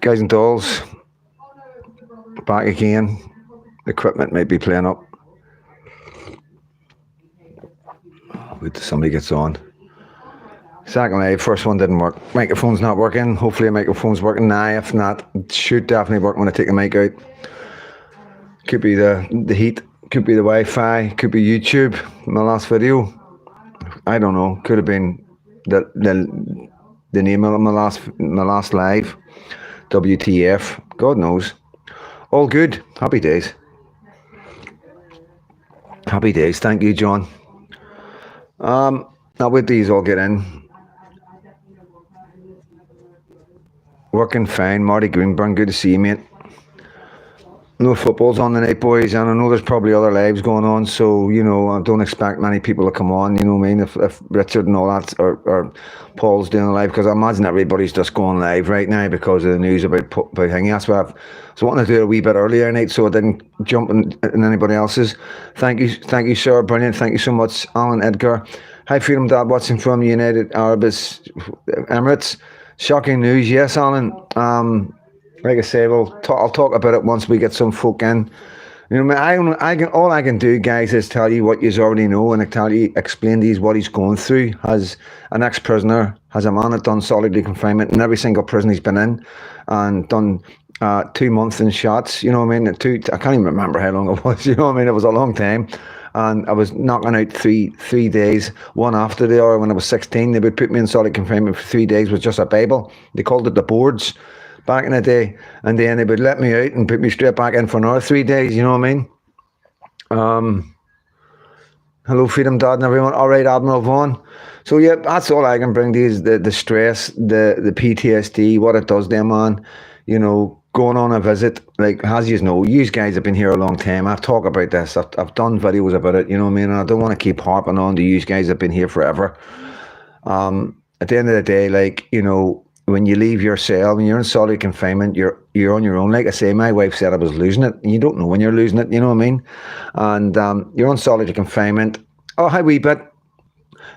guys and dolls, back again. Equipment might be playing up. Wait till somebody gets on. Second live, first one didn't work. Microphone's not working. Hopefully the microphone's working now. If not, it should definitely work when I take the mic out. Could be the heat, could be the Wi-Fi, could be YouTube. My last video, I don't know. Could have been the name of my last live. WTF, God knows. All good. Happy days. Happy days. Thank you, John. Now wait till these all get in. Working fine. Marty Greenburn, good to see you, mate. No football's on tonight, boys, and I know there's probably other lives going on, so, you know, I don't expect many people to come on, you know what I mean, if Richard and all that, or Paul's doing a live, because I imagine everybody's just going live right now because of the news about Hingy. That's why I was wanting to do it a wee bit earlier tonight, so I didn't jump in anybody else's. Thank you, sir, brilliant, thank you so much, Alan Edgar. Hi, Freedom Dad, watching from United Arab Emirates. Shocking news, yes, Alan. Like I say, I'll talk about it once we get some folk in. You know, all I can do, guys, is tell you what you already know, and explain to you what he's going through. As an ex-prisoner, as a man that done solitary confinement in every single prison he's been in, and done 2 months in shots. You know what I mean? I can't even remember how long it was. You know what I mean? It was a long time. And I was knocking out three days, one after the other. When I was 16, they would put me in solitary confinement for 3 days with just a Bible. They called it the boards back in the day. And then they would let me out and put me straight back in for another 3 days. You know what I mean? Hello, Freedom Dad and everyone. All right, Admiral Vaughan. So, yeah, that's all I can bring to you is the stress, the PTSD, what it does to a man. You know, going on a visit, like, as you know, you guys have been here a long time. I've talked about this. I've done videos about it, you know what I mean? And I don't want to keep harping on to you guys have been here forever. At the end of the day, like, you know, when you leave your cell, when you're in solitary confinement, you're on your own. Like I say, my wife said I was losing it. And you don't know when you're losing it, you know what I mean? And you're on solitary confinement. Oh, hi, wee bit.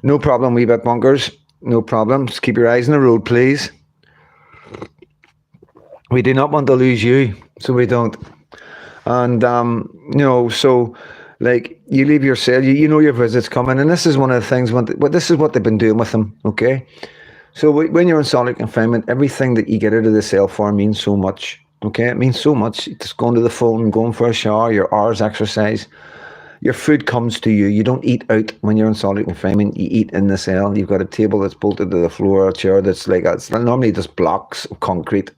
No problem, wee bit bunkers. No problem. Just keep your eyes on the road, please. We do not want to lose you, so we don't. And, you know, so, like, you leave your cell, you know your visit's coming, and this is one of the things, this is what they've been doing with them, okay? So when you're in solitary confinement, everything that you get out of the cell for means so much, okay? It means so much. Just going to the phone, going for a shower, your hours exercise, your food comes to you. You don't eat out when you're in solitary confinement. You eat in the cell. You've got a table that's bolted to the floor, a chair that's like, it's normally just blocks of concrete.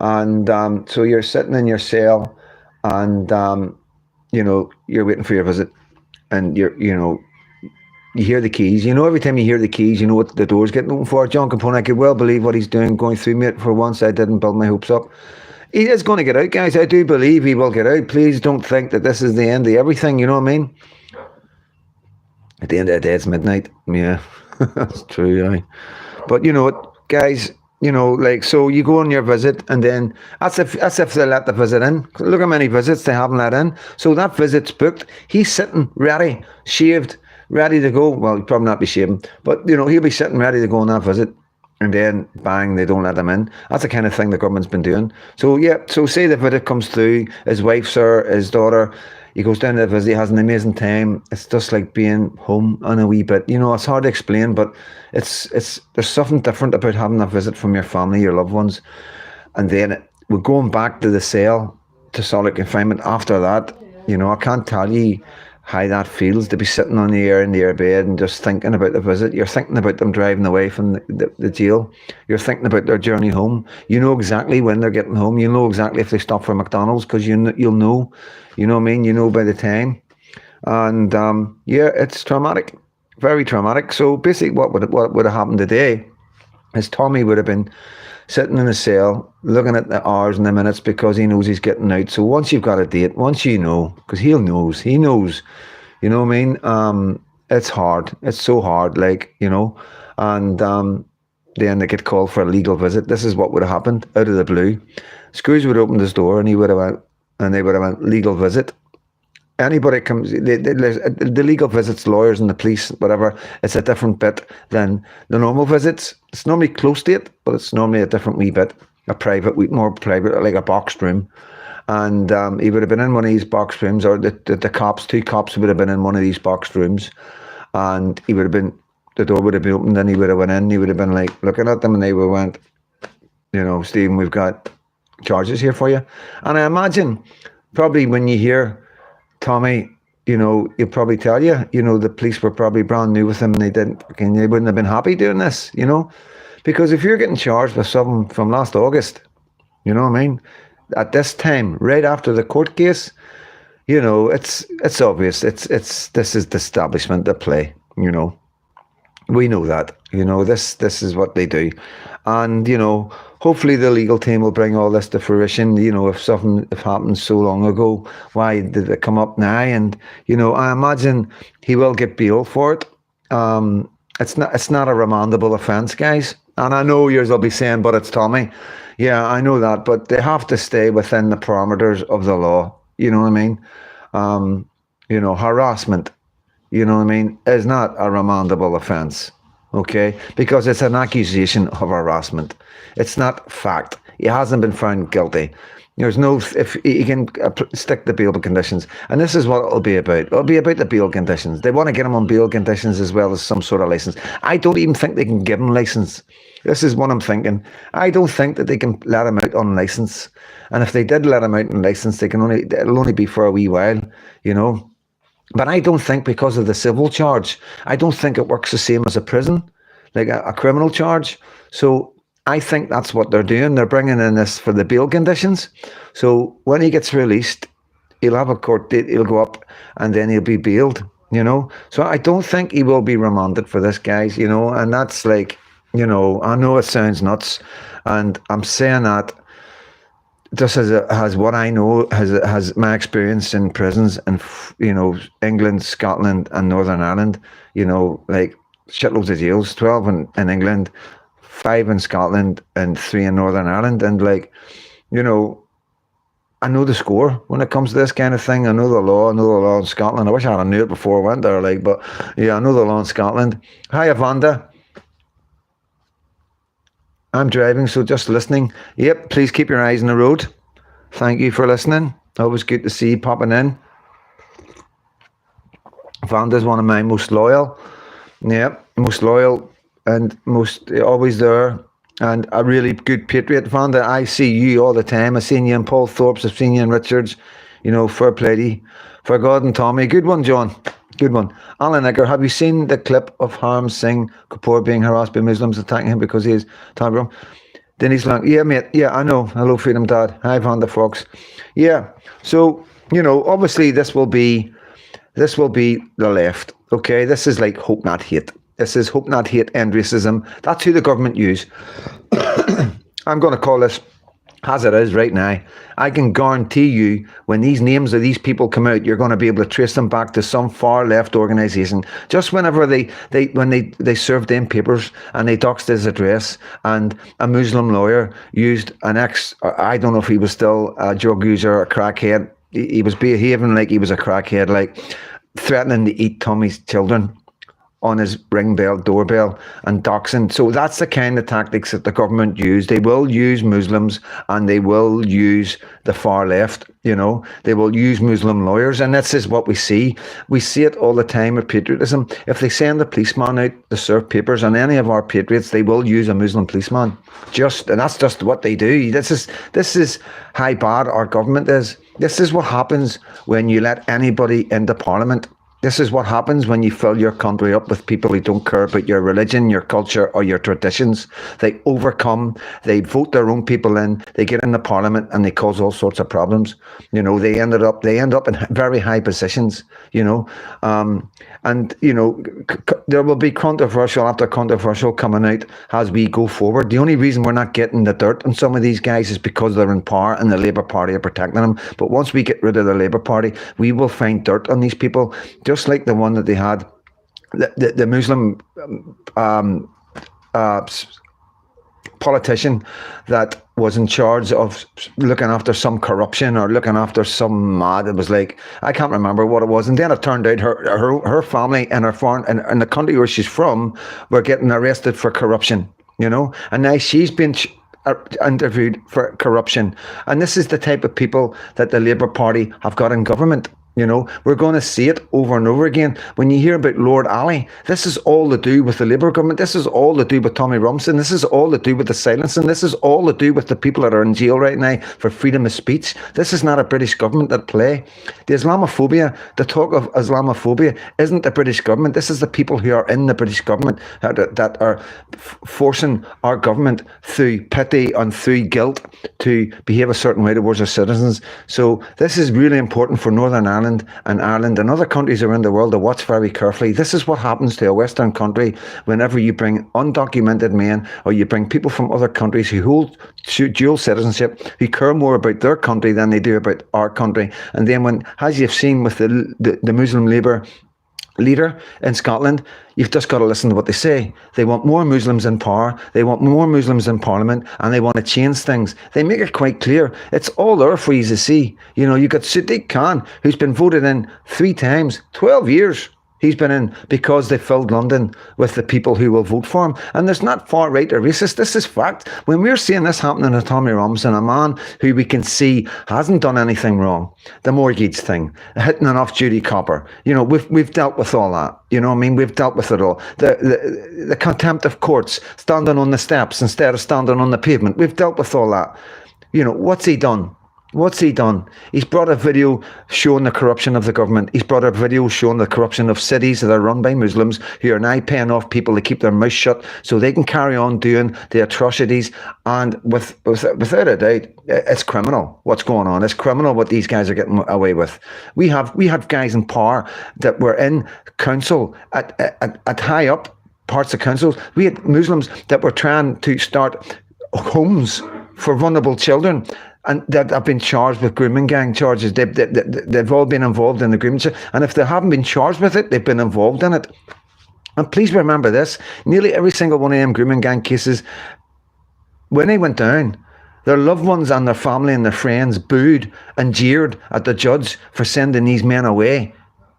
And so you're sitting in your cell, and you know, you're waiting for your visit, and you hear the keys. You know, every time you hear the keys, you know what the door's getting open for. John Capone, I could well believe what he's doing, going through, mate. For once, I didn't build my hopes up. He is going to get out, guys. I do believe he will get out. Please don't think that this is the end of everything. You know what I mean? At the end of the day, it's midnight. Yeah, that's true. Right? But you know what, guys? You know, like, so you go on your visit, and then that's if they let the visit in. Look how many visits they haven't let in. So that visit's booked. He's sitting ready, shaved, ready to go. Well, he'll probably not be shaving, but, you know, he'll be sitting ready to go on that visit. And then, bang, they don't let him in. That's the kind of thing the government's been doing. So, yeah, so say the visit comes through, his wife's there, his daughter, he goes down to the visit, he has an amazing time. It's just like being home on a wee bit. You know, it's hard to explain, but there's something different about having a visit from your family, your loved ones. And then we're going back to the cell, to solitary confinement after that. You know, I can't tell you how that feels to be sitting on the air in their bed and just thinking about the visit. You're thinking about them driving away from the jail. You're thinking about their journey home. You know exactly when they're getting home. You know exactly if they stop for McDonald's, because you'll know. You know what I mean? You know by the time. And yeah, it's traumatic, very traumatic. So basically, what would have happened today is Tommy would have been sitting in a cell, looking at the hours and the minutes, because he knows he's getting out. So once you've got a date, once you know, because he knows, you know what I mean? It's hard. It's so hard, like, you know. And then they get called for a legal visit. This is what would have happened out of the blue. Scrooge would have opened his door, and he would have went, and they would have went, legal visit. Anybody comes, the legal visits, lawyers and the police, whatever, it's a different bit than the normal visits. It's normally close to it, but it's normally a different wee bit. a private, more private, like a boxed room. And he would have been in one of these boxed rooms, or the cops, 2 cops would have been in one of these boxed rooms, and he would have been, the door would have been opened, and he would have went in, he would have been like looking at them, and they would have went, Stephen, we've got charges here for you. And I imagine probably when you hear Tommy, he'll probably tell you, the police were probably brand new with him, and they wouldn't have been happy doing this, because if you're getting charged with something from last August, you know what I mean? At this time, right after the court case, it's obvious. This is the establishment at play. We know that. This is what they do, and hopefully the legal team will bring all this to fruition. If something happened so long ago, why did it come up now? And I imagine he will get bail for it. It's not a remandable offence, guys. And I know yours will be saying, but it's Tommy. Yeah, I know that, but they have to stay within the parameters of the law. You know what I mean? Harassment, is not a remandable offence, okay? Because it's an accusation of harassment. It's not fact. He hasn't been found guilty. There's no, if he can stick to bail conditions. And this is what it'll be about. It'll be about the bail conditions. They want to get him on bail conditions as well as some sort of license. I don't even think they can give him license. This is what I'm thinking. I don't think that they can let him out on license. And if they did let him out on license, it'll only be for a wee while, But I don't think, because of the civil charge, I don't think it works the same as a prison, like a criminal charge. So I think that's what they're doing. They're bringing in this for the bail conditions. So when he gets released, he'll have a court date, he'll go up, and then he'll be bailed, So I don't think he will be remanded for this, guys, and that's like, I know it sounds nuts, and I'm saying that just as what I know, has my experience in prisons in, England, Scotland, and Northern Ireland, like shitloads of jails, 12 in England, 5 in Scotland, and 3 in Northern Ireland. And like, I know the score when it comes to this kind of thing. I know the law in Scotland. I wish I knew it before I went there, but yeah, I know the law in Scotland. Hi, Avanda. I'm driving, so just listening. Yep, please keep your eyes on the road. Thank you for listening. Always good to see you popping in. Vanda's one of my most loyal. Yep, most loyal and most always there. And a really good patriot. Vanda, I see you all the time. I've seen you in Paul Thorpe's, I've seen you in Richards. Fair play to you. For God and Tommy. Good one, John. Good one. Alan Egger, have you seen the clip of Harm Singh Kapoor being harassed by Muslims attacking him because he is Tabram? Dennis Lang, yeah, mate. Yeah, I know. Hello, Freedom Dad. Hi, Van der Fox. Yeah. So, obviously this will be the left. Okay. This is like hope not hate. This is hope not hate and racism. That's who the government use. I'm going to call this as it is right now. I can guarantee you, when these names of these people come out, you're going to be able to trace them back to some far left organisation. Just whenever they served them papers and they doxed his address, and a Muslim lawyer used I don't know if he was still a drug user or a crackhead. He was behaving like he was a crackhead, like threatening to eat Tommy's children on his doorbell, and doxing. So that's the kind of tactics that the government use. They will use Muslims, and they will use the far left. They will use Muslim lawyers, and this is what we see. We see it all the time with patriotism. If they send a policeman out to serve papers on any of our patriots, they will use a Muslim policeman. And that's just what they do. This is how bad our government is. This is what happens when you let anybody into Parliament. This is what happens when you fill your country up with people who don't care about your religion, your culture, or your traditions. They overcome, they vote their own people in, they get in the Parliament, and they cause all sorts of problems. They end up in very high positions, and there will be controversial after controversial coming out as we go forward. The only reason we're not getting the dirt on some of these guys is because they're in power and the Labour Party are protecting them. But once we get rid of the Labour Party, we will find dirt on these people, just like the one that they had, the Muslim politician that was in charge of looking after some corruption or looking after some mad. It was like, I can't remember what it was. And then it turned out her family and her foreign and the country where she's from were getting arrested for corruption, And now she's been are interviewed for corruption. And this is the type of people that the Labour Party have got in government. You know, we're going to see it over and over again. When you hear about Lord Ali, this is all to do with the Labour government. This is all to do with Tommy Robinson. This is all to do with the silencing. This is all to do with the people that are in jail right now for freedom of speech. This is not a British government at play. The Islamophobia, the talk of Islamophobia, isn't the British government. This is the people who are in the British government that are forcing our government through pity and through guilt to behave a certain way towards their citizens. So this is really important for Northern Ireland and Ireland and other countries around the world to watch very carefully. This is what happens to a Western country whenever you bring undocumented men or you bring people from other countries who hold dual citizenship, who care more about their country than they do about our country. And then when, as you've seen with the Muslim Labour leader in Scotland, you've just got to listen to what they say. They want more Muslims in power, they want more Muslims in Parliament, and they want to change things. They make it quite clear. It's all there for you to see. You know, you've got Sadiq Khan, who's been voted in 3 times, 12 years. He's been in because they filled London with the people who will vote for him. And there's not far right or racist. This is fact. When we're seeing this happening to Tommy Robinson, a man who we can see hasn't done anything wrong, the mortgage thing, hitting an off-duty copper, you know, we've dealt with all that. You know what I mean? We've dealt with it all. The contempt of courts, standing on the steps instead of standing on the pavement. We've dealt with all that. You know, what's he done? What's he done? He's brought a video showing the corruption of the government. He's brought a video showing the corruption of cities that are run by Muslims who are now paying off people to keep their mouth shut so they can carry on doing the atrocities. And without a doubt, it's criminal what's going on. It's criminal what these guys are getting away with. We have guys in power that were in council at high up parts of councils. We had Muslims that were trying to start homes for vulnerable children, and that have been charged with grooming gang charges. They've all been involved in the grooming. And if they haven't been charged with it, they've been involved in it. And please remember this, nearly every single one of them grooming gang cases, when they went down, their loved ones and their family and their friends booed and jeered at the judge for sending these men away.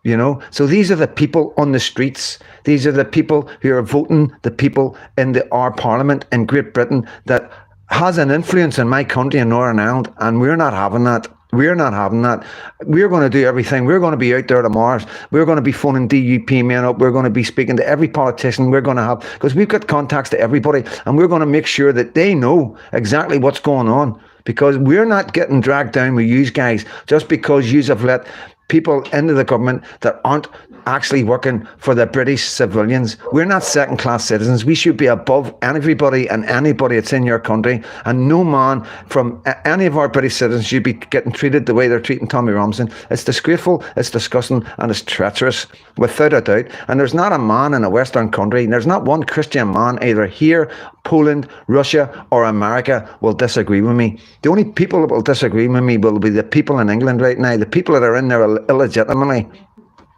You know, so these are the people on the streets. These are the people who are voting, the people in our parliament in Great Britain that has an influence in my country in Northern Ireland, and we're not having that. We're not having that. We're going to do everything. We're going to be out there tomorrow. We're going to be phoning DUP men up. We're going to be speaking to every politician. We're going to have, because we've got contacts to everybody, and we're going to make sure that they know exactly what's going on, because we're not getting dragged down with you guys just because you have let people into the government that aren't actually working for the British civilians. We're not second-class citizens. We should be above everybody and anybody that's in your country, and no man from any of our British citizens should be getting treated the way they're treating Tommy Robinson. It's disgraceful, it's disgusting, and it's treacherous, without a doubt. And there's not a man in a Western country, there's not one Christian man either here, Poland, Russia, or America will disagree with me. The only people that will disagree with me will be the people in England right now, the people that are in there illegitimately.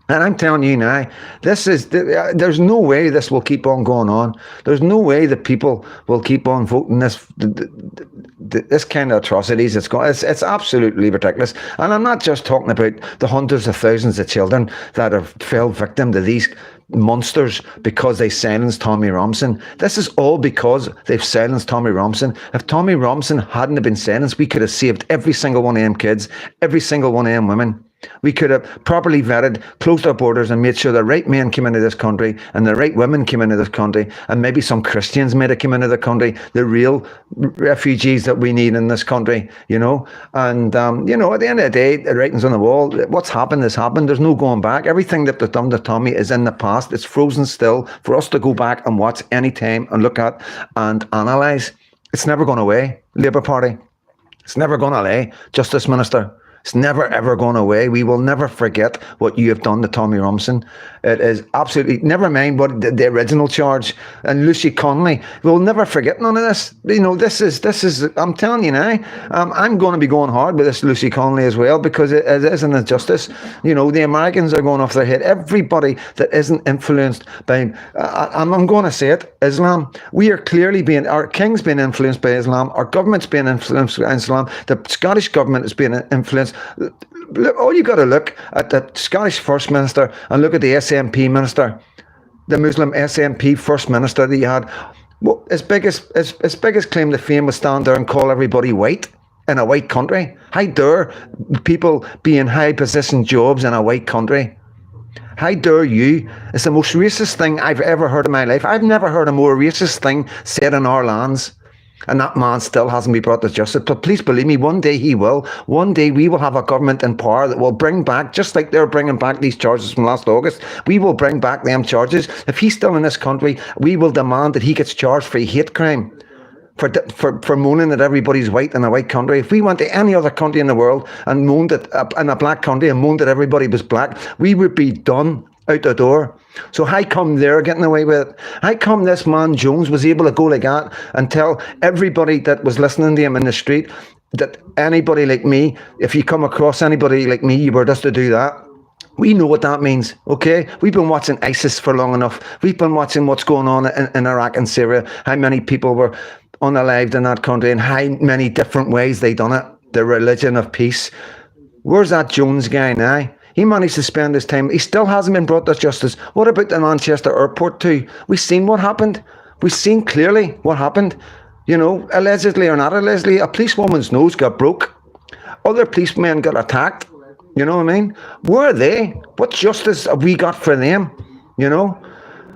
And I'm telling you now, there's no way this will keep on going on. There's no way that people will keep on voting this kind of atrocities. It's absolutely ridiculous. And I'm not just talking about the hundreds of thousands of children that have fell victim to these monsters because they silenced Tommy Robinson. This is all because they've silenced Tommy Robinson. If Tommy Robinson hadn't have been silenced, we could have saved every single one of them kids, every single one of them women. We could have properly vetted, closed our borders, and made sure the right men came into this country and the right women came into this country, and maybe some Christians may have come into the country, the real refugees that we need in this country, you know. And, you know, at the end of the day, the writing's on the wall. What's happened has happened. There's no going back. Everything that they've done to Tommy is in the past. It's frozen still for us to go back and watch any time and look at and analyse. It's never going away, Labour Party. It's never going away, Justice Minister. It's never, ever going away. We will never forget what you have done to Tommy Robinson. It is absolutely, never mind what the original charge and Lucy Connolly. We'll never forget none of this. You know, this is, I'm telling you now, I'm going to be going hard with this Lucy Connolly as well, because it is an injustice. You know, the Americans are going off their head. Everybody that isn't influenced by, I'm going to say it, Islam. We are clearly being, our king's being influenced by Islam. Our government's being influenced by Islam. The Scottish government is being influenced. Look, all you got to look at the Scottish First Minister and look at the SNP Minister, the Muslim SNP First Minister that you had. Well, his biggest claim to fame was stand there and call everybody white in a white country. How dare people be in high position jobs in a white country? How dare you? It's the most racist thing I've ever heard in my life. I've never heard a more racist thing said in our lands. And that man still hasn't been brought to justice. But please believe me, one day he will. One day we will have a government in power that will bring back, just like they're bringing back these charges from last August, we will bring back them charges. If he's still in this country, we will demand that he gets charged for a hate crime. For moaning that everybody's white in a white country. If we went to any other country in the world and moaned that in a black country and moaned that everybody was black, we would be done out the door. So how come they're getting away with it? How come this man Jones was able to go like that and tell everybody that was listening to him in the street that anybody like me, if you come across anybody like me, you were just to do that? We know what that means, okay? We've been watching ISIS for long enough. We've been watching what's going on in Iraq and Syria, how many people were unalived in that country and how many different ways they done it. The religion of peace. Where's that Jones guy now? He managed to spend his time. He still hasn't been brought to justice. What about the Manchester airport too? We've seen what happened. We've seen clearly what happened. You know, allegedly or not allegedly, a policewoman's nose got broke. Other policemen got attacked. You know what I mean? Where are they? What justice have we got for them? You know?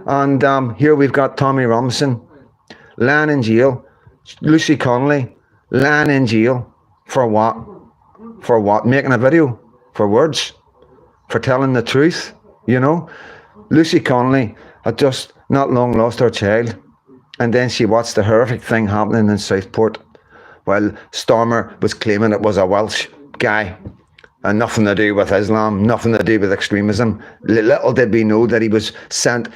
And here we've got Tommy Robinson lying in jail. Lucy Connolly lying in jail. For what? For what? Making a video? For words? For telling the truth? You know? Lucy Connolly had just not long lost her child. And then she watched the horrific thing happening in Southport while Stormer was claiming it was a Welsh guy. And nothing to do with Islam, nothing to do with extremism. Little did we know that he was sent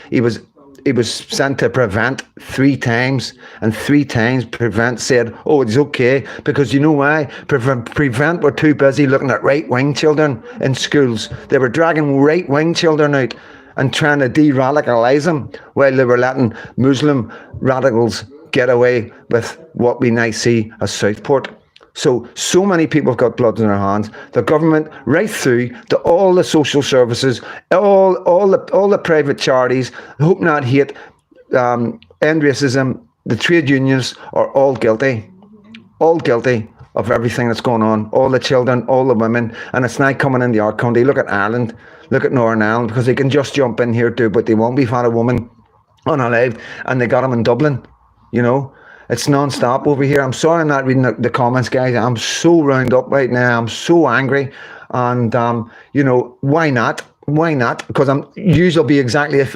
to Prevent 3 times, and 3 times Prevent said, oh, it's okay, because you know why? Prevent were too busy looking at right-wing children in schools. They were dragging right-wing children out and trying to de-radicalise them while they were letting Muslim radicals get away with what we now see as Southport. So many people have got blood in their hands. The government, right through to all the social services, all the private charities, Hope Not Hate, End Racism, the trade unions are all guilty of everything that's going on. All the children, all the women, and it's now coming into our country. Look at Ireland, look at Northern Ireland, because they can just jump in here, do what they want. We've had a woman unalived, and they got him in Dublin, you know. It's non-stop over here. I'm sorry I'm not reading the comments, guys. I'm so round up right now. I'm so angry. And, you know, why not? Why not? Because you'll be exactly, if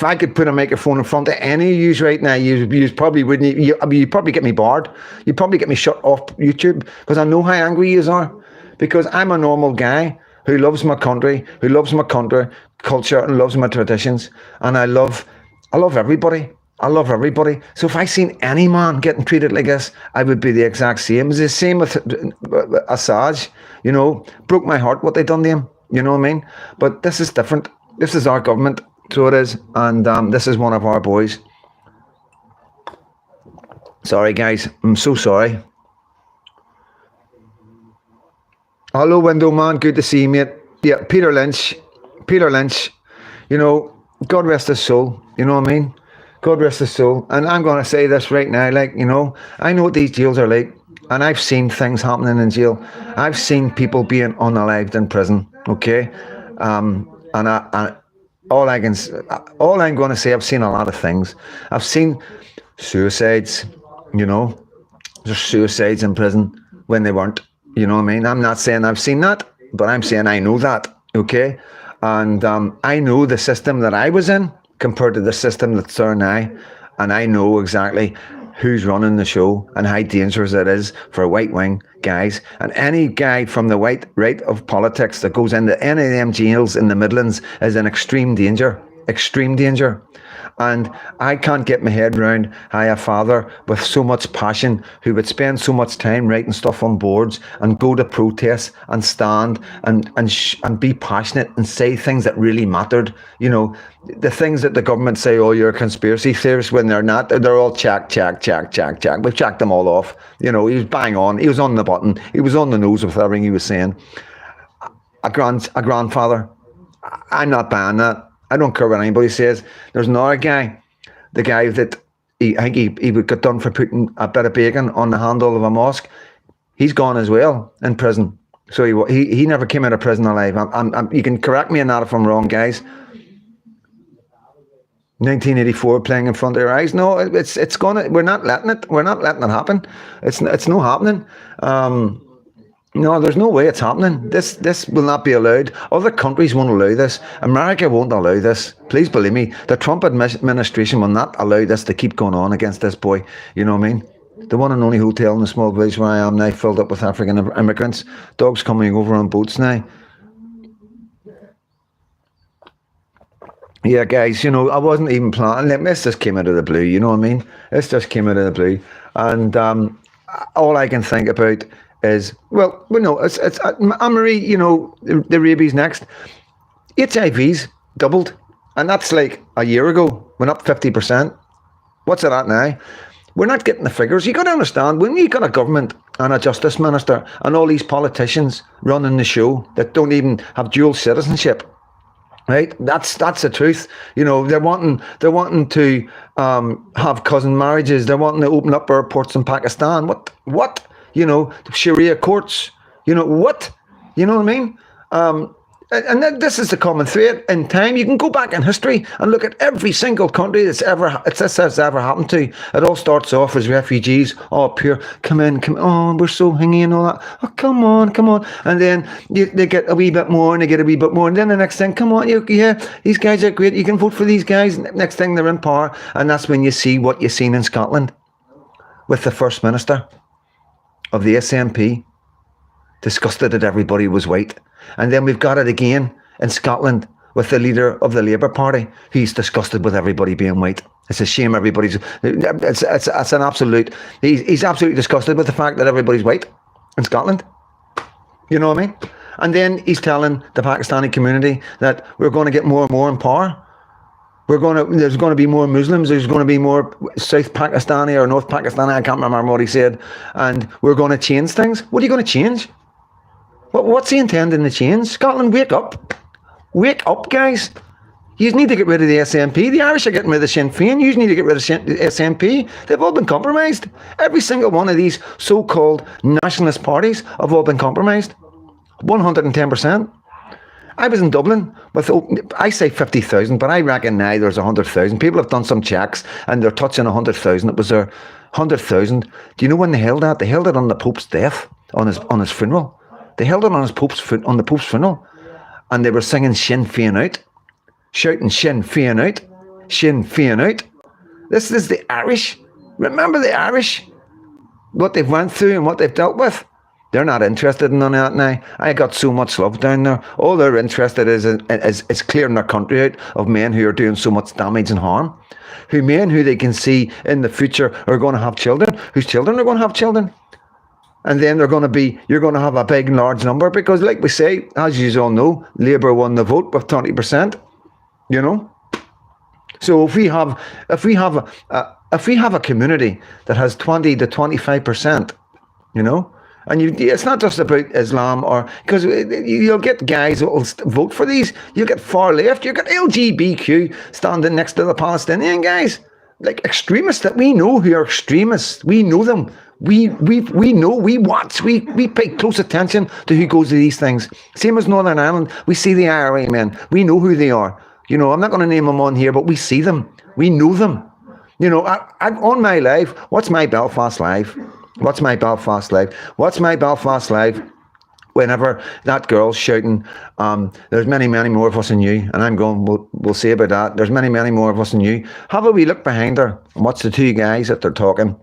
I could put a microphone in front of any of you right now, you probably wouldn't, you'd probably get me barred. You'd probably get me shut off YouTube, because I know how angry you are. Because I'm a normal guy who loves my country, culture, and loves my traditions. And I love everybody. I love everybody. So if I seen any man getting treated like this, I would be the exact same. It's the same with Assange, you know, broke my heart what they done to him, you know what I mean? But this is different. This is our government, so it is. And this is one of our boys. Sorry, guys. I'm so sorry. Hello, Window Man. Good to see you, mate. Yeah, Peter Lynch, you know, God rest his soul, you know what I mean? God rest his soul. And I'm going to say this right now, like, you know, I know what these jails are like, and I've seen things happening in jail. I've seen people being unalived in prison, okay? And all I'm going to say, I've seen a lot of things. I've seen suicides, you know. There's suicides in prison when they weren't, you know what I mean? I'm not saying I've seen that, but I'm saying I know that, okay? And I know the system that I was in compared to the system that's there now, and I know exactly who's running the show and how dangerous it is for white wing guys. And any guy from the right of politics that goes into any of them jails in the Midlands is in extreme danger. And I can't get my head around how a father with so much passion, who would spend so much time writing stuff on boards and go to protests and stand and be passionate and say things that really mattered. You know, the things that the government say, oh, you're a conspiracy theorist, when they're not. They're all check. We've checked them all off. You know, he was bang on. He was on the button. He was on the nose with everything he was saying. A grandfather. I'm not buying that. I don't care what anybody says. There's another guy, the guy that I think he would get done for putting a bit of bacon on the handle of a mosque. He's gone as well in prison. So he never came out of prison alive. You can correct me on that if I'm wrong, guys. 1984 playing in front of your eyes. No, it's gonna. We're not letting it. We're not letting it happen. It's not happening. No, there's no way it's happening. This will not be allowed. Other countries won't allow this. America won't allow this. Please believe me. The Trump administration will not allow this to keep going on against this boy. You know what I mean? The one and only hotel in the small village where I am now, filled up with African immigrants. Dogs coming over on boats now. Yeah, guys, I wasn't even planning. This just came out of the blue, you know what I mean? This just came out of the blue. And all I can think about is, it's Anne-Marie, the rabies next. HIV's doubled. And that's like a year ago. Went up 50%. What's it at now? We're not getting the figures. You got to understand, when you got a government and a justice minister and all these politicians running the show that don't even have dual citizenship, right? That's the truth. They're wanting to have cousin marriages. They're wanting to open up airports in Pakistan. What? Sharia courts. What? You know what I mean? And this is the common thread in time. You can go back in history and look at every single country this has ever happened to. It all starts off as refugees. Oh, pure, come in. Oh, we're so hingy and all that. Oh, come on. And then they get a wee bit more and they get a wee bit more. And then the next thing, come on, these guys are great. You can vote for these guys. Next thing, they're in power. And that's when you see what you've seen in Scotland with the First Minister of the SNP, disgusted that everybody was white. And then we've got it again in Scotland with the leader of the Labour Party. He's disgusted with everybody being white. It's a shame everybody's... It's an absolute... He's absolutely disgusted with the fact that everybody's white in Scotland. You know what I mean? And then he's telling the Pakistani community that we're going to get more and more in power. There's going to be more Muslims. There's going to be more South Pakistani or North Pakistani. I can't remember what he said. And we're going to change things. What are you going to change? What's he intending to change? Scotland, wake up. Wake up, guys. You need to get rid of the SNP. The Irish are getting rid of Sinn Féin. You need to get rid of the SNP. They've all been compromised. Every single one of these so-called nationalist parties have all been compromised. 110%. I was in Dublin with, I say 50,000, but I reckon now there's 100,000. People have done some checks and they're touching 100,000. It was there 100,000. Do you know when they held that? They held it on the Pope's death, on his funeral. They held it on the Pope's funeral, and they were singing Sinn Féin out, shouting Sinn Féin out, Sinn Féin out. This is the Irish. Remember the Irish? What they've went through and what they've dealt with. They're not interested in none of that now. I got so much love down there. All they're interested is clearing their country out of men who are doing so much damage and harm. Men who they can see in the future are going to have children, whose children are going to have children. And then you're going to have a big, large number because, like we say, as you all know, Labour won the vote with 20%. So if we have a community that has 20 to 25%, and it's not just about Islam because you'll get guys that will vote for these. You'll get far left. You'll get LGBTQ standing next to the Palestinian guys, like extremists that we know who are extremists. We know them. We know, we watch, we pay close attention to who goes to these things. Same as Northern Ireland, we see the IRA men. We know who they are. I'm not going to name them on here, but we see them. We know them. On my live, what's my Belfast live? What's my Belfast live? Whenever that girl's shouting, there's many, many more of us than you, and I'm going, we'll see about that. There's many, many more of us than you. Have a wee look behind her and watch the two guys that they're talking.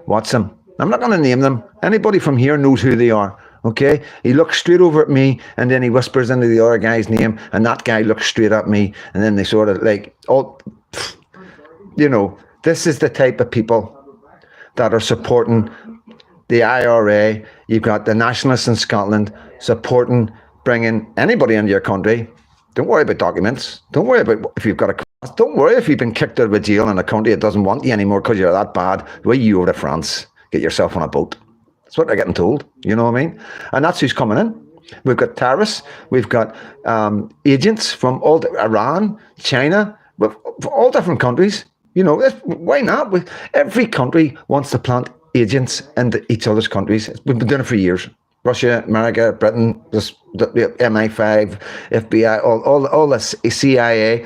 Watch them. I'm not going to name them. Anybody from here knows who they are. Okay? He looks straight over at me and then he whispers into the other guy's name and that guy looks straight at me and then they sort of this is the type of people that are supporting the IRA. You've got the nationalists in Scotland supporting bringing anybody into your country. Don't worry about documents. Don't worry about if you've got a... Don't worry if you've been kicked out of a jail in a country that doesn't want you anymore because you're that bad. Why you go to France? Get yourself on a boat. That's what they're getting told. You know what I mean? And that's who's coming in. We've got terrorists. We've got agents from Iran, China, all different countries. You know, why not? Every country wants to plant agents into each other's countries. We've been doing it for years. Russia, America, Britain, the MI5, FBI, all the CIA.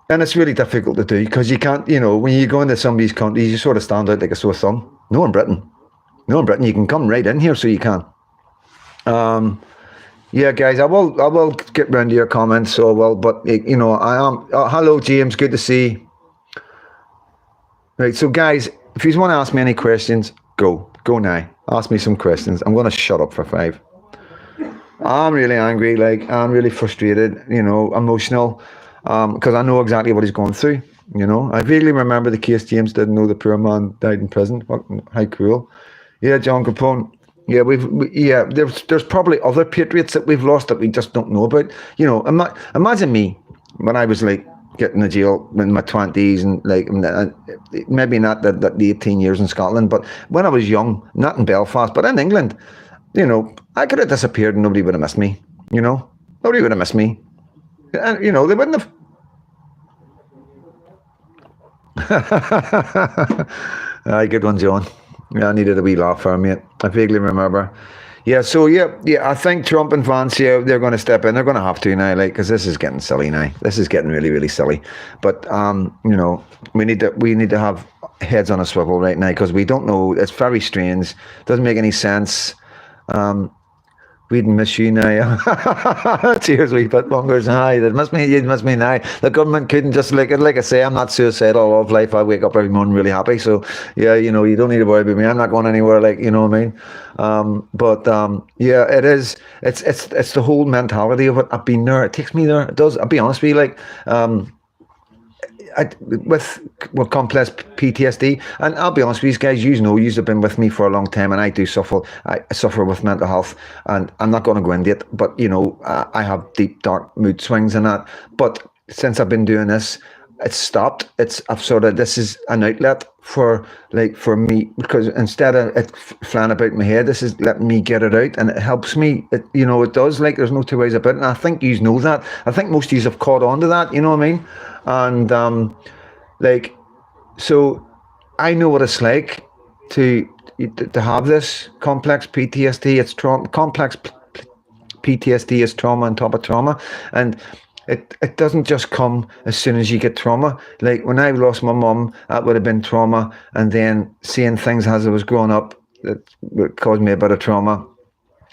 And it's really difficult to do because you can't, you know, when you go into some of these countries, you sort of stand out like a sore thumb. No, in Britain. No, in Britain, you can come right in here, so you can. Yeah, guys, I will get round to your comments. So well, but you know, I am. Hello, James. Good to see you. Right, so guys, if you want to ask me any questions, go now. Ask me some questions. I'm going to shut up for 5. I'm really angry. Like I'm really frustrated. You know, emotional, because I know exactly what he's going through. You know, I vaguely remember the case. James didn't know the poor man died in prison. What? How cruel. Yeah, John Capone. Yeah, yeah. There's probably other patriots that we've lost that we just don't know about. You know, imagine me when I was like getting to jail in my 20s and like maybe not the 18 years in Scotland, but when I was young, not in Belfast, but in England, you know, I could have disappeared and nobody would have missed me. You know, nobody would have missed me, and you know they wouldn't have. Aye, good one, John. Yeah, I needed a wee laugh for mate. I vaguely remember. Yeah, so yeah. I think Trump and Vance, yeah, they're going to step in. They're going to have to now, like, because this is getting silly now. This is getting really, really silly. But you know, we need to have heads on a swivel right now because we don't know. It's very strange. Doesn't make any sense. We'd miss you now. Cheers, wee bit bungers. Aye, it must be you must be now. The government couldn't just like I say, I'm not suicidal all of life. I wake up every morning really happy. So yeah, you know, you don't need to worry about me. I'm not going anywhere, like, you know what I mean? Yeah, it is. It's the whole mentality of it. I've been there. It takes me there. It does. I'll be honest with you, like with complex PTSD, and I'll be honest with you guys, you know, you've been with me for a long time, and I do suffer. I suffer with mental health, and I'm not going to go into it, but you know, I have deep, dark mood swings and that. But since I've been doing this, it's stopped. I've sort of this is an outlet for me because instead of it flying about my head, this is letting me get it out, and it helps me. You know, it does. Like there's no two ways about it. And I think you know that. I think most of you have caught on to that. You know what I mean? And like, so I know what it's like to have this complex PTSD. It's trauma. Complex PTSD is trauma on top of trauma, and it doesn't just come as soon as you get trauma. Like when I lost my mum, that would have been trauma, and then seeing things as I was growing up that caused me a bit of trauma.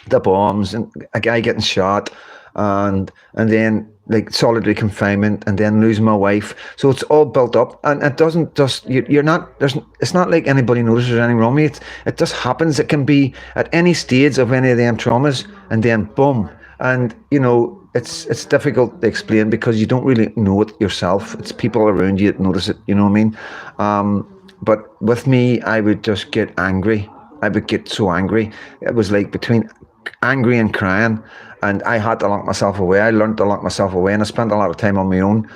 The bombs and a guy getting shot, and then like solitary confinement, and then losing my wife. So it's all built up, and it doesn't just you're not there's it's not like anybody notices there's anything wrong with you. It just happens. It can be at any stage of any of them traumas, and then boom, and you know. It's difficult to explain because you don't really know it yourself. It's people around you that notice it. You know what I mean? But with me, I would just get angry. I would get so angry. It was like between angry and crying, and I had to lock myself away. I learned to lock myself away, and I spent a lot of time on my own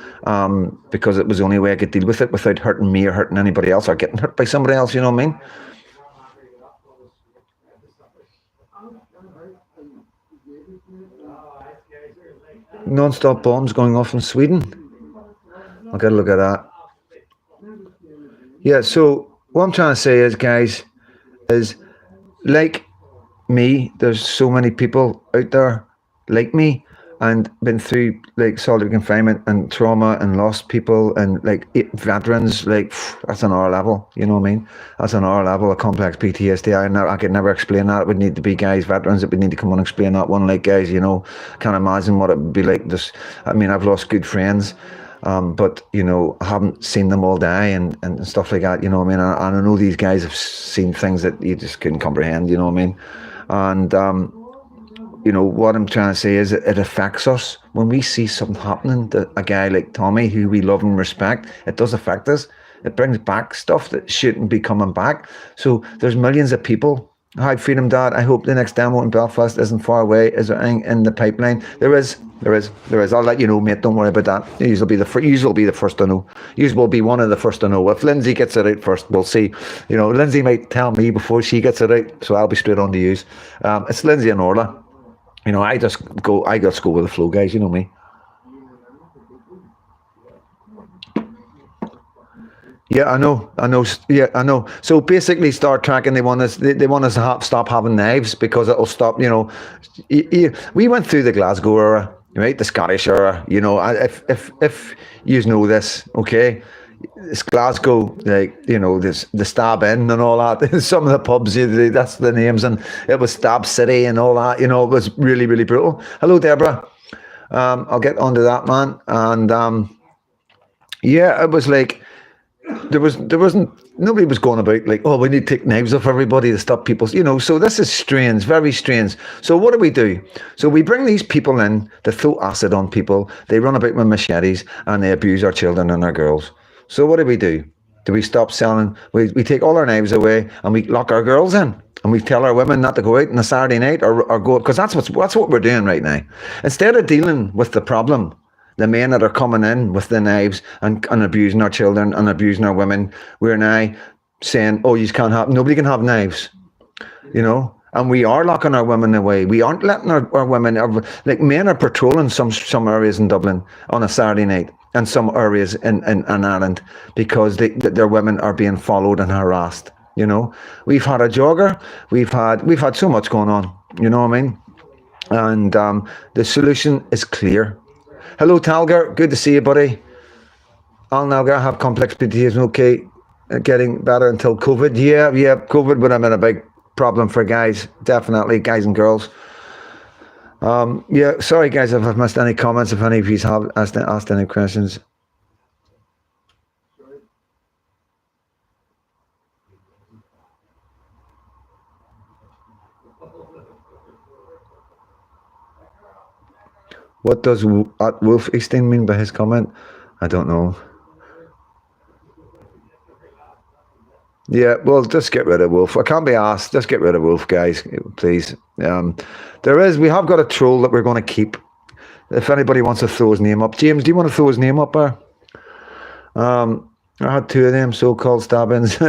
because it was the only way I could deal with it without hurting me or hurting anybody else or getting hurt by somebody else. You know what I mean? Non-stop bombs going off in Sweden. I gotta look at that. Yeah. So what I'm trying to say is, guys, is like me, there's so many people out there like me and been through like solitary confinement and trauma and lost people and like veterans, like that's on our level, you know what I mean? That's on our level of complex PTSD. I could never explain that. It would need to be guys, veterans that would need to come on and explain that one, like guys, you know, can't imagine what it would be like. Just, I mean, I've lost good friends. But you know, I haven't seen them all die and stuff like that. You know what I mean? And I know these guys have seen things that you just couldn't comprehend. You know what I mean? And you know what I'm trying to say is it affects us when we see something happening to a guy like Tommy, who we love and respect. It does affect us. It brings back stuff that shouldn't be coming back. So there's millions of people. Hi, Freedom Dad. I hope the next demo in Belfast isn't far away. Is there anything in the pipeline? There is. I'll let you know, mate. Don't worry about that. You will be the first to know. You will be one of the first to know. If Lindsay gets it out first, we'll see. You know, Lindsay might tell me before she gets it out, so I'll be straight on to use. It's Lindsay and Orla. You know, I just go with the flow, guys. You know me. Yeah, I know, Yeah, I know. So basically, Star Trek, and they want us to stop having knives because it'll stop. We went through the Glasgow era, right? The Scottish era. If you know this, okay, it's Glasgow, like this the Stab Inn and all that. Some of the pubs, that's the names, and it was Stab City and all that. It was really, really brutal. Hello, Deborah. I'll get onto that, man, and yeah, it was like there wasn't nobody was going about like, oh, we need to take knives off everybody to stop people, so this is strange, very strange. So what do? So we bring these people in to throw acid on people. They run about with machetes and they abuse our children and our girls. So what do? Do we stop selling? We take all our knives away and we lock our girls in, and we tell our women not to go out on a Saturday night or go, because that's what we're doing right now. Instead of dealing with the problem, the men that are coming in with the knives and abusing our children and abusing our women, we're now saying, oh, you can't have, nobody can have knives, and we are locking our women away. We aren't letting our women, like men are patrolling some areas in Dublin on a Saturday night and some areas in Ireland because their women are being followed and harassed. We've had a jogger, we've had so much going on, you know what I mean? And the solution is clear. Hello, Talger. Good to see you, buddy. I'll now have complex PTSD. Okay, getting better until COVID. Yeah, COVID would have been a big problem for guys, definitely, guys and girls. Yeah, sorry, guys, if I've missed any comments, if any of you have asked any questions. What does Wolf Easting mean by his comment? I don't know. Yeah, well, just get rid of Wolf. I can't be asked. Just get rid of Wolf, guys, please. We have got a troll that we're going to keep. If anybody wants to throw his name up. James, do you want to throw his name up there? I had two of them so-called stabbings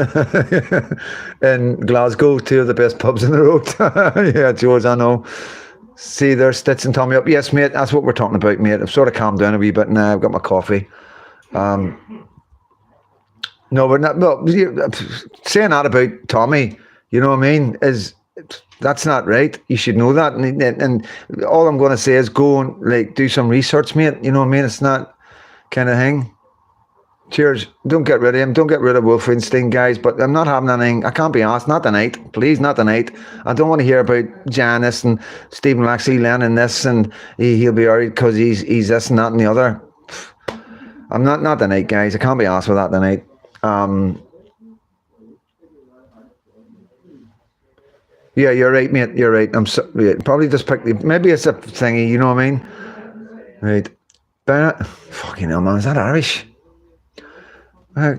in Glasgow, two of the best pubs in the road. Yeah, George, I know. See, they're stitching Tommy up. Yes, mate, that's what we're talking about, mate. I've sort of calmed down a wee bit now. I've got my coffee. No, we're not. No, saying that about Tommy, you know what I mean, that's not right. You should know that. And all I'm going to say is go and do some research, mate. You know what I mean? It's not kind of thing. Cheers. Don't get rid of him. Don't get rid of Wolfenstein, guys. But I'm not having anything. I can't be asked. Not tonight. Please, not tonight. I don't want to hear about Janice and Stephen Laxey learning this and he'll be alright because he's this and that and the other. I'm not tonight, guys. I can't be asked for that tonight. Yeah, you're right, mate. You're right. Probably just maybe it's a thingy. You know what I mean? Right. Bennett. Fucking hell, man. Is that Irish?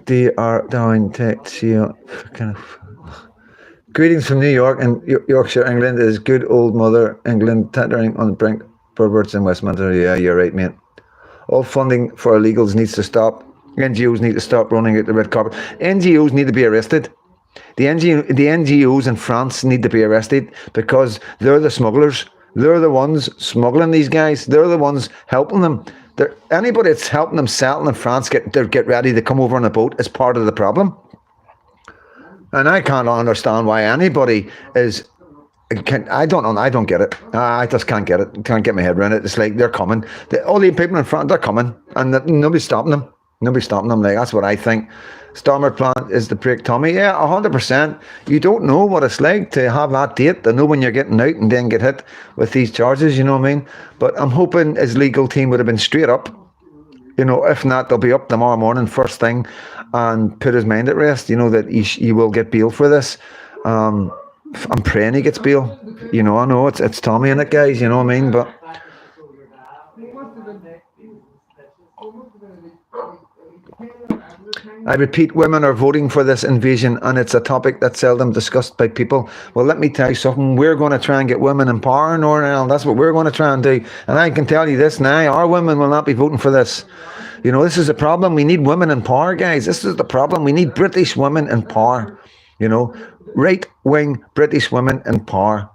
They are down to greetings from New York and Yorkshire, England. Is good old mother England teetering on the brink. Perverts in Westminster. Yeah, you're right, mate. All funding for illegals needs to stop. NGOs need to stop running out the red carpet. NGOs need to be arrested. The NGOs in France need to be arrested because they're the smugglers. They're the ones smuggling these guys. They're the ones helping them. Anybody that's helping them settle in France get ready to come over on a boat is part of the problem. And I can't understand why anybody is. I don't know. I don't get it. I just can't get it. Can't get my head around it. It's like they're coming. All the people in front, they're coming, and nobody's stopping them. Nobody's stopping them. Like, that's what I think. Stormert plan is to break Tommy. Yeah, 100%. You don't know what it's like to have that date, to know when you're getting out and then get hit with these charges, you know what I mean? But I'm hoping his legal team would have been straight up. If not, they'll be up tomorrow morning, first thing, and put his mind at rest, that he will get bail for this. I'm praying he gets bail. I know it's Tommy in it, guys, you know what I mean? But I repeat, women are voting for this invasion, and it's a topic that's seldom discussed by people. Well, let me tell you something. We're going to try and get women in power in Northern Ireland. That's what we're going to try and do. And I can tell you this now, our women will not be voting for this. This is a problem. We need women in power, guys. This is the problem. We need British women in power. Right-wing British women in power.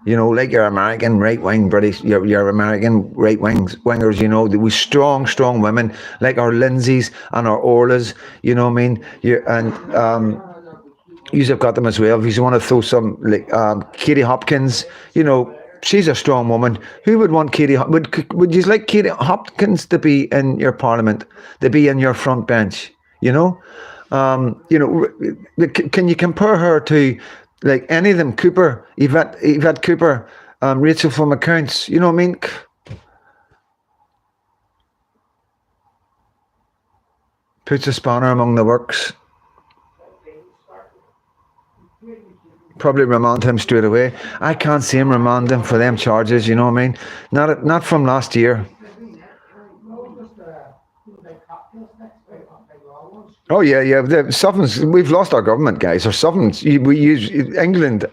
You know, like your American right wing British, your American right wingers. You know, we strong women like our Lindsays and our Orlas. You know what I mean? You've got them as well. If you want to throw some like Katie Hopkins, you know, she's a strong woman. Who would want Katie? Would you like Katie Hopkins to be in your parliament, to be in your front bench? You know, can you compare her to like any of them? Cooper, Yvette Cooper, Rachel from Accounts. You know what I mean? Puts a spanner among the works. Probably remand him straight away. I can't see him remand him for them charges. You know what I mean? Not from last year. Oh yeah. We've lost our government, guys. Or something. We use England.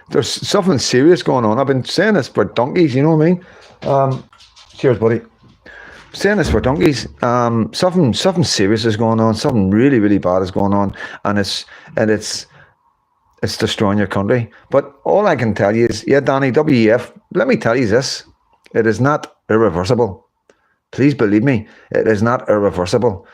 There's something serious going on. I've been saying this for donkeys. You know what I mean? Cheers, buddy. Saying this for donkeys. Something serious is going on. Something really bad is going on, and it's destroying your country. But all I can tell you is, yeah, Danny, WEF, let me tell you this. It is not irreversible. Please believe me, it is not irreversible.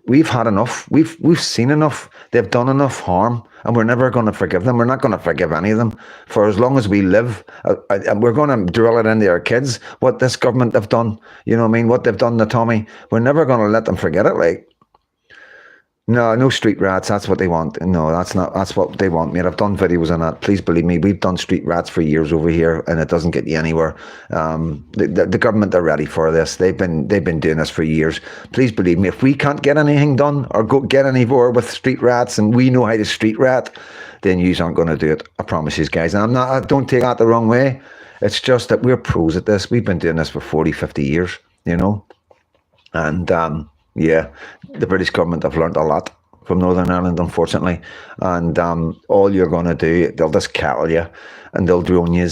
We've had enough. We've seen enough. They've done enough harm, and we're never going to forgive them. We're not going to forgive any of them for as long as we live. And we're going to drill it into our kids what this government have done. You know what I mean? What they've done to Tommy. We're never going to let them forget it. Like, no street rats. That's what they want. No, that's what they want, mate. I've done videos on that. Please believe me. We've done street rats for years over here, and it doesn't get you anywhere. The government are ready for this. They've been doing this for years. Please believe me. If we can't get anything done or get anywhere with street rats, and we know how to street rat, then you aren't going to do it. I promise you, guys. And I don't take that the wrong way. It's just that we're pros at this. We've been doing this for 40, 50 years. You know, and yeah, the British government have learned a lot from Northern Ireland, unfortunately. And all you're going to do, they'll just cattle you and they'll drone you,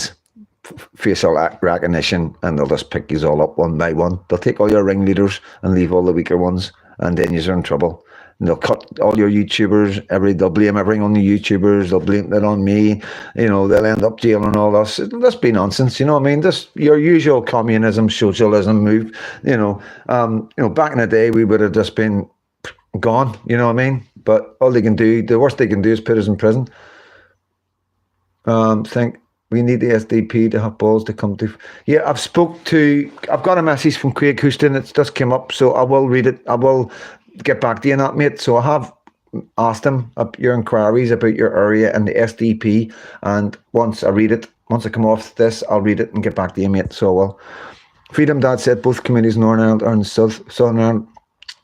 facial recognition, and they'll just pick you all up one by one. They'll take all your ringleaders and leave all the weaker ones, and then you're in trouble. And they'll cut all your YouTubers, they'll blame everything on the YouTubers, they'll blame it on me, you know, they'll end up jailing all us. It'll just be nonsense, you know what I mean? Just your usual communism, socialism move, you know. Back in the day we would have just been gone, you know what I mean? But all they can do, the worst they can do is put us in prison. Think we need the SDP to have balls to come to. Yeah, I've got a message from Craig Houston. It's just came up, so I will read it. I will get back to you on that, mate. So I have asked him your inquiries about your area and the SDP, and once I come off this, I'll read it and get back to you, mate. So well, Freedom Dad said both communities in Northern Ireland and Southern Ireland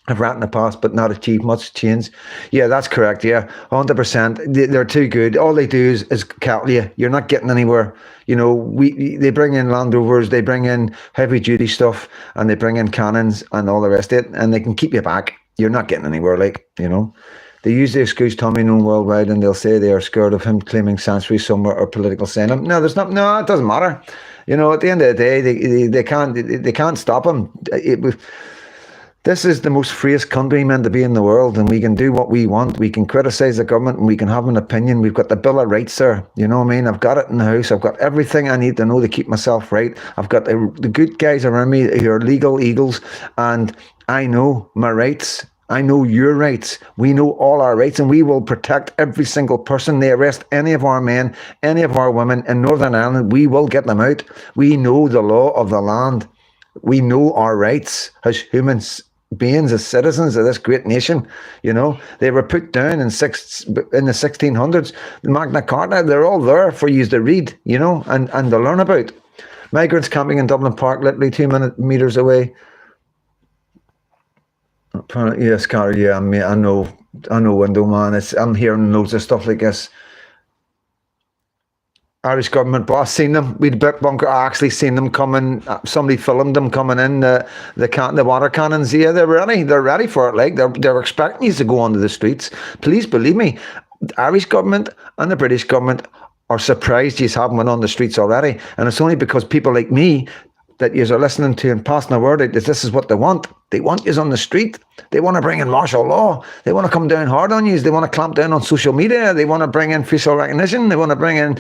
have rat in the past, but not achieved much change. Yeah, that's correct. Yeah, 100%. They're too good. All they do is cattle you. You're not getting anywhere. You know, they bring in Land Rovers, they bring in heavy duty stuff, and they bring in cannons and all the rest of it, and they can keep you back. You're not getting anywhere, like, you know. They use the excuse Tommy known worldwide, and they'll say they are scared of him claiming sanctuary somewhere or political asylum. No, there's not. No, it doesn't matter. You know, at the end of the day, they can't stop him. This is the most freest country meant to be in the world, and we can do what we want. We can criticise the government, and we can have an opinion. We've got the Bill of Rights there. You know what I mean? I've got it in the house. I've got everything I need to know to keep myself right. I've got the good guys around me who are legal eagles, and I know my rights. I know your rights. We know all our rights, and we will protect every single person. They arrest any of our men, any of our women in Northern Ireland, we will get them out. We know the law of the land. We know our rights as humans beings, as citizens of this great nation. You know, they were put down in the 1600s. Magna Carta, they're all there for you to read, you know, and to learn about. Migrants camping in Dublin Park, literally 2 meters away. Yes, Carl, yeah, I know, Window Man. I'm hearing loads of stuff like this. Irish government boss, seen them. We'd bunker. I actually seen them coming. Somebody filmed them coming in the water cannons. Yeah, they're ready for it. Like they're expecting you to go onto the streets. Please believe me, the Irish government and the British government are surprised you haven't went on the streets already, and it's only because people like me that you are listening to and passing the word out that this is what they want. They want you on the street. They want to bring in martial law. They want to come down hard on you. They want to clamp down on social media. They want to bring in facial recognition. They want to bring in,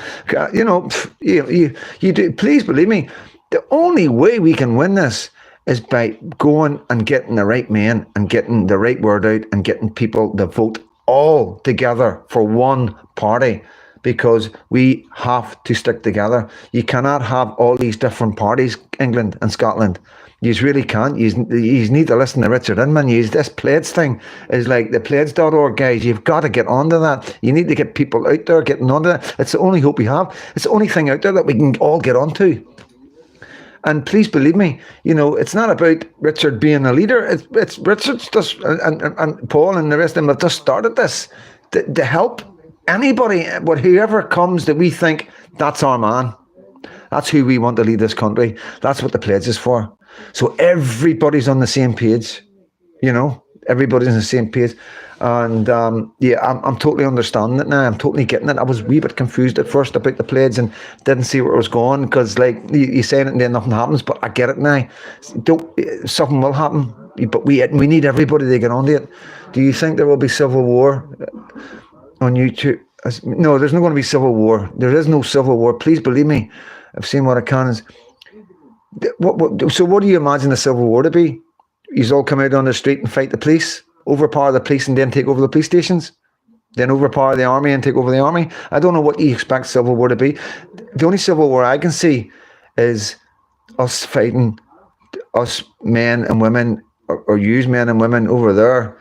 you do. Please believe me, the only way we can win this is by going and getting the right men and getting the right word out and getting people to vote all together for one party. Because we have to stick together. You cannot have all these different parties, England and Scotland. You really can't. You need to listen to Richard Inman. This Pledge thing is like the pledge.org, guys. You've got to get onto that. You need to get people out there getting onto that. It's the only hope we have. It's the only thing out there that we can all get onto. And please believe me, it's not about Richard being a leader. It's Richard's just, and Paul and the rest of them have just started this to help anybody, whoever comes that we think that's our man. That's who we want to lead this country. That's what the pledge is for. So everybody's on the same page, everybody's on the same page. And I'm totally understanding it now. I'm totally getting it. I was a wee bit confused at first about the pledge and didn't see where it was going because you saying it and then nothing happens, but I get it now. Something will happen, but we need everybody to get onto it. Do you think there will be civil war on YouTube? No, there's not going to be civil war. There is no civil war. Please believe me. I've seen what I can. So what do you imagine the civil war to be? You all come out on the street and fight the police, overpower the police and then take over the police stations? Then overpower the army and take over the army? I don't know what you expect civil war to be. The only civil war I can see is us fighting, us men and women, or use men and women over there.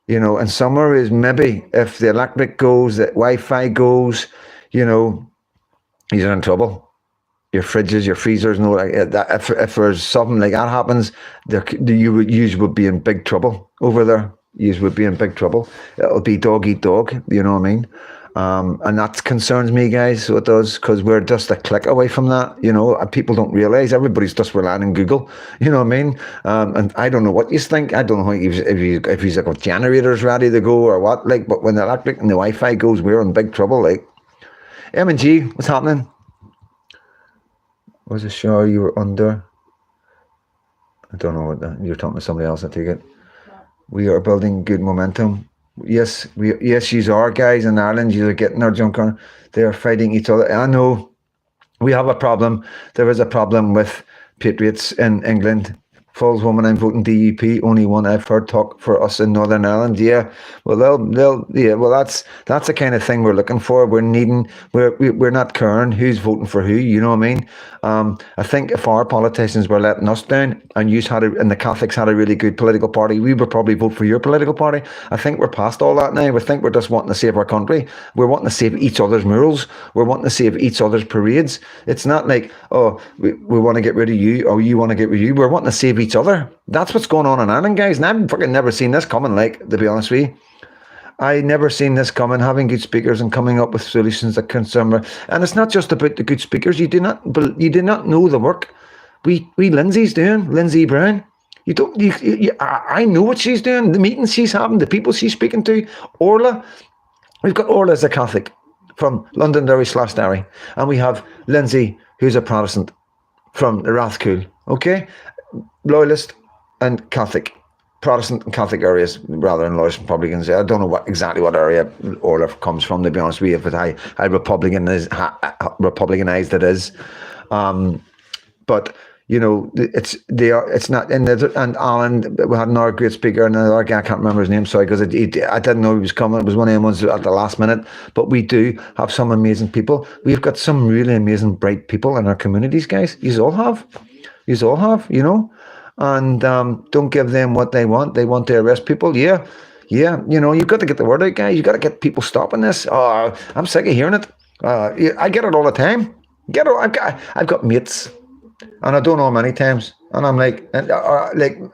And somewhere is maybe if the electric goes, the Wi-Fi goes, you're in trouble. Your fridges, your freezers, if there's something like that happens, you would be in big trouble over there. You would be in big trouble. It'll be dog eat dog, you know what I mean? And that concerns me, guys. So it does, because we're just a click away from that. And people don't realize everybody's just relying on Google. You know what I mean? And I don't know what you think. I don't know if he's got generators ready to go or what. But when the electric and the Wi-Fi goes, we're in big trouble. M&G, what's happening? Was it sure you were under? I don't know what you're talking to somebody else. I take it. We are building good momentum. Yes, you are, guys. In Ireland, you are getting their junk on. They are fighting each other. I know we have a problem. There is a problem with patriots in England. Falls woman, I'm voting DUP. Only one I've heard talk for us in Northern Ireland. Yeah, well, that's the kind of thing we're looking for. We're not caring who's voting for who. You know what I mean? I think if our politicians were letting us down and and the Catholics had a really good political party, we would probably vote for your political party. I think we're past all that now. We think we're just wanting to save our country. We're wanting to save each other's murals. We're wanting to save each other's parades. It's not like, we want to get rid of you or you want to get rid of you. We're wanting to save each other. That's what's going on in Ireland, guys. And I've fucking never seen this coming, to be honest with you. I never seen this coming, having good speakers and coming up with solutions that concern. And it's not just about the good speakers. You do not know the work we Lindsay's doing, Lindsay Brown. I know what she's doing, the meetings she's having, the people she's speaking to. Orla, we've got Orla as a Catholic from Londonderry/Derry, and we have Lindsay, who's a Protestant from the Rathcoole. Okay, loyalist and Catholic. Protestant and Catholic areas rather than loyalist Republicans. I don't know exactly what area Orla comes from, to be honest with you, if it's how Republicanized it is. But it's not. And Alan, we had another great speaker, another guy, I can't remember his name, sorry, because I didn't know he was coming. It was one of them ones at the last minute. But we do have some amazing people. We've got some really amazing, bright people in our communities, guys. You all have, And don't give them what they want. They want to arrest people. Yeah. You've got to get the word out, guys. You've got to get people stopping this. Oh, I'm sick of hearing it. I get it all the time. I've got mates, and I don't know how many times. And I'm like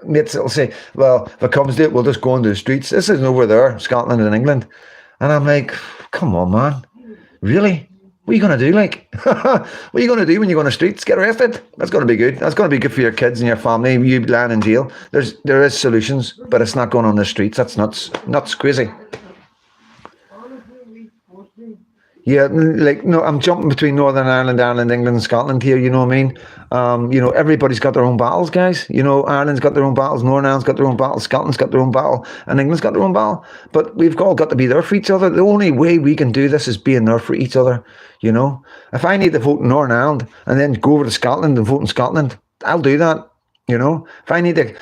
mates that'll say, well, if it comes to it, we'll just go into the streets. This isn't over there, Scotland and England. And I'm like, come on, man. Really? What are you going to do? What are you going to do when you go on the streets? Get arrested? That's going to be good. That's going to be good for your kids and your family. You lying in jail. There is solutions, but it's not going on the streets. That's nuts. Nuts, crazy. Yeah, like no, I'm jumping between Northern Ireland, Ireland, England, and Scotland here. You know what I mean? Everybody's got their own battles, guys. Ireland's got their own battles, Northern Ireland's got their own battle, Scotland's got their own battle, and England's got their own battle. But we've all got to be there for each other. The only way we can do this is being there for each other. If I need to vote in Northern Ireland and then go over to Scotland and vote in Scotland, I'll do that. If I need to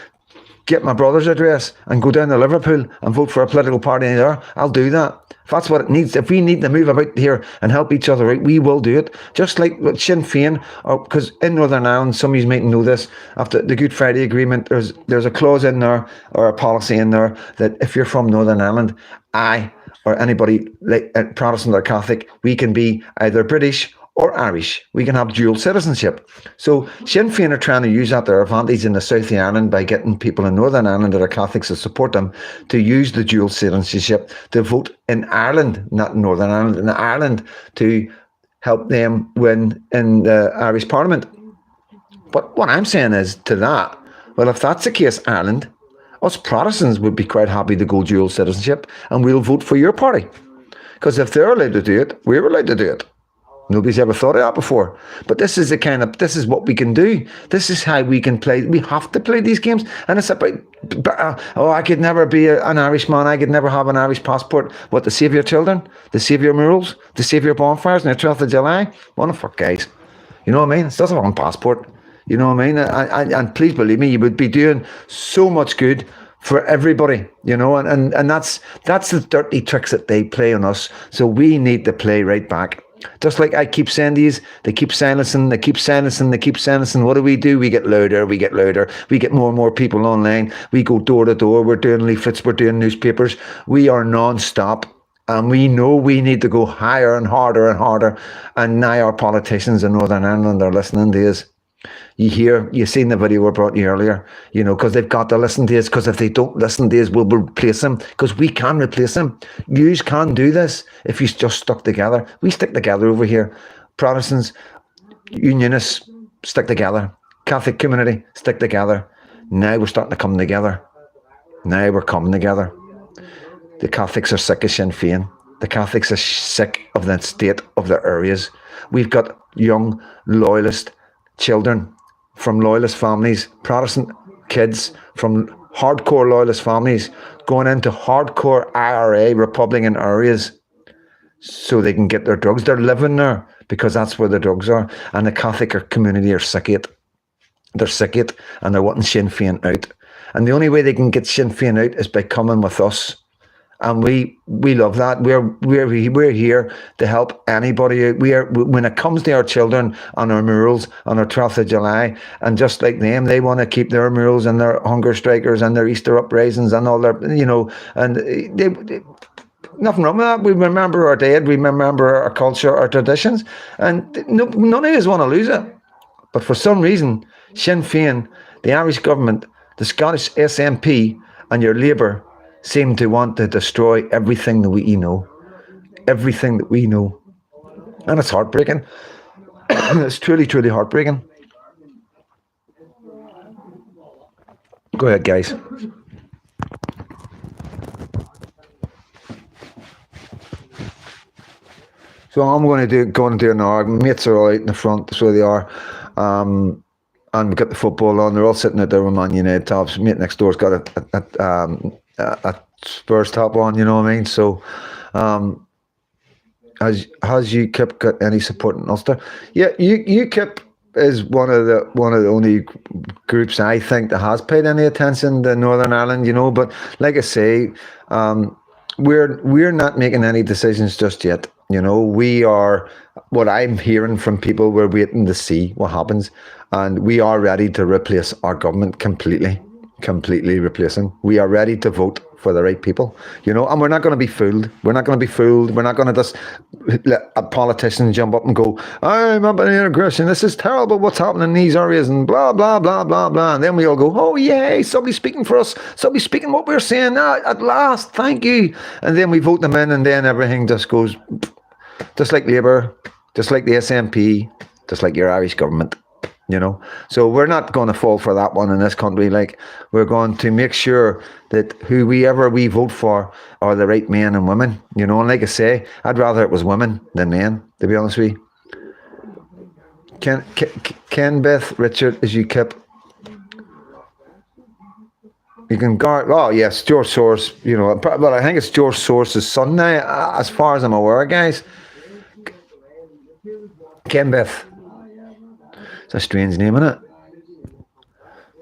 get my brother's address and go down to Liverpool and vote for a political party there, I'll do that. If that's what it needs, if we need to move about here and help each other out, we will do it. Just like with Sinn Féin, because in Northern Ireland, some of you might know this, after the Good Friday Agreement, there's a clause in there, or a policy in there, that if you're from Northern Ireland, I, or anybody, like Protestant or Catholic, we can be either British or Irish. We can have dual citizenship. So Sinn Féin are trying to use that their advantage in the south of Ireland by getting people in Northern Ireland that are Catholics to support them to use the dual citizenship to vote in Ireland, not in Northern Ireland, in Ireland, to help them win in the Irish Parliament. But what I'm saying is to that, well, if that's the case, Ireland, us Protestants would be quite happy to go dual citizenship, and we'll vote for your party. Because if they're allowed to do it, we're allowed to do it. Nobody's ever thought of that before. But this is what we can do. This is how we can play. We have to play these games. And it's about, I could never be an Irishman. I could never have an Irish passport. What, to save your children? To save your murals? To save your bonfires on the 12th of July? What the fuck, guys? You know what I mean? It's just a one passport. You know what I mean? And please believe me, you would be doing so much good for everybody, and that's the dirty tricks that they play on us. So we need to play right back. Just like I keep saying these, they keep silencing. What do? We get louder, we get more and more people online. We go door to door, we're doing leaflets, we're doing newspapers. We are non-stop. And we know we need to go higher and harder and harder. And now our politicians in Northern Ireland are listening to us. You've seen the video we brought you earlier, because they've got to listen to us, because if they don't listen to us, we'll replace them, because we can replace them. You can do this if you just stuck together. We stick together over here. Protestants, Unionists, stick together. Catholic community, stick together. Now we're starting to come together. Now we're coming together. The Catholics are sick of Sinn Féin. The Catholics are sick of the state of their areas. We've got young loyalist children from loyalist families, Protestant kids from hardcore loyalist families going into hardcore IRA Republican areas so they can get their drugs. They're living there because that's where the drugs are. And the Catholic community are sick of it. They're sick of it, and they're wanting Sinn Féin out. And the only way they can get Sinn Féin out is by coming with us. And we love that. We're here to help anybody out. When it comes to our children on our murals on our 12th of July, and just like them, they want to keep their murals and their hunger strikers and their Easter uprisings and all their, and they nothing wrong with that. We remember our dead, we remember our culture, our traditions, and none of us want to lose it. But for some reason, Sinn Féin, the Irish government, the Scottish SNP, and your Labour seem to want to destroy everything that we know. Everything that we know. And it's heartbreaking. It's truly, truly heartbreaking. Go ahead, guys. So I'm going to do an hour. Mates are all out in the front, so they are. And we've got the football on. They're all sitting out there with Man United tops. Mate next door's got a Spurs top on, you know what I mean? So, has UKIP got any support in Ulster? Yeah, UKIP is one of the only groups I think that has paid any attention to Northern Ireland, But like I say, we're not making any decisions just yet. We are. What I'm hearing from people, we're waiting to see what happens, and we are ready to replace our government completely replacing. We are ready to vote for the right people, and we're not going to be fooled. We're not going to just let a politician jump up and go, I'm up in aggression, this is terrible what's happening in these areas, and blah blah blah blah blah, and then we all go, oh yay, somebody's speaking for us, somebody's speaking what we're saying now, at last, thank you. And then we vote them in, and then everything just goes, just like Labour, just like the SNP, just like your Irish government. you know. So we're not going to fall for that one in this country. Like, we're going to make sure that whoever we vote for are the right men and women, you know. And like I say, I'd rather it was women than men, to be honest with you. Ken Beth Richard, as you keep, you can guard. Oh yes, George Soros. You know, but I think it's George Soros' son now, as far as I'm aware, guys. Ken Beth. It's a strange name, isn't it?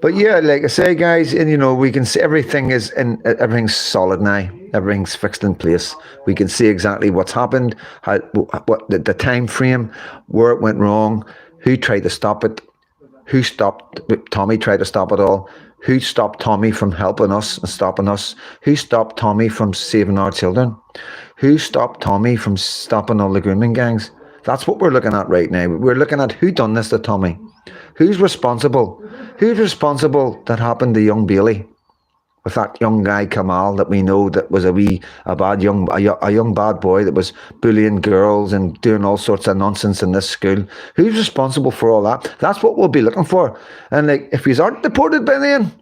But yeah, like I say, guys, and you know, we can see everything's solid now. Everything's fixed in place. We can see exactly what's happened, what the time frame, where it went wrong, who tried to stop it, who stopped Tommy tried to stop it all, who stopped Tommy from helping us and stopping us, who stopped Tommy from saving our children, who stopped Tommy from stopping all the grooming gangs. That's what we're looking at right now. We're looking at who done this to Tommy. Who's responsible? Who's responsible that happened to young Bailey? With that young guy Kamal that we know that was a young bad boy that was bullying girls and doing all sorts of nonsense in this school. Who's responsible for all that? That's what we'll be looking for. And like, if you aren't deported by then,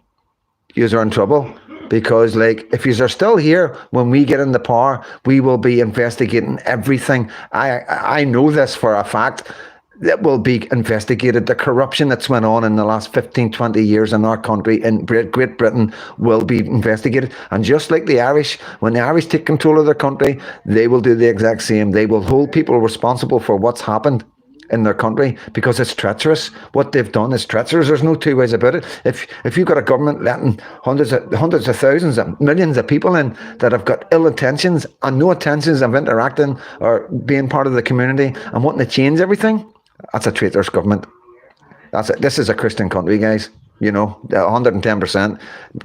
you are in trouble. Because like, if you are still here when we get in the power, we will be investigating everything. I know this for a fact. That will be investigated. The corruption that's went on in the last 15, 20 years in our country, in Great Britain, will be investigated. And just like the Irish, when the Irish take control of their country, they will do the exact same. They will hold people responsible for what's happened in their country, because it's treacherous. What they've done is treacherous. There's no two ways about it. If you've got a government letting hundreds of thousands of millions of people in that have got ill intentions and no intentions of interacting or being part of the community and wanting to change everything, that's a traitorous government. That's it. This is a Christian country, guys. You know, 110%.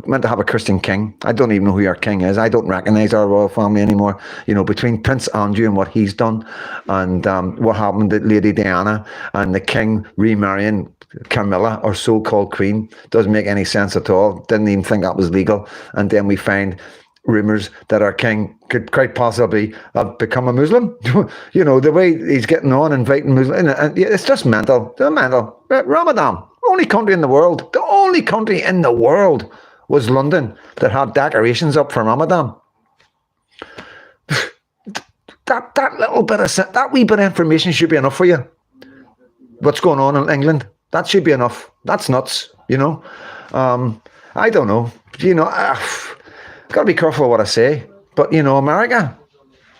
Meant to have a Christian king. I don't even know who our king is. I don't recognise our royal family anymore. You know, between Prince Andrew and what he's done, and what happened to Lady Diana, and the king remarrying Camilla, or so-called queen, doesn't make any sense at all. Didn't even think that was legal. And then we find rumours that our king could quite possibly have become a Muslim. You know, the way he's getting on, inviting Muslims, and it's just mental. It's mental. Ramadan, only country in the world, the only country in the world was London that had decorations up for Ramadan. That wee bit of information should be enough for you. What's going on in England? That should be enough. That's nuts, you know. I don't know. You know, got to be careful what I say. But, you know, America,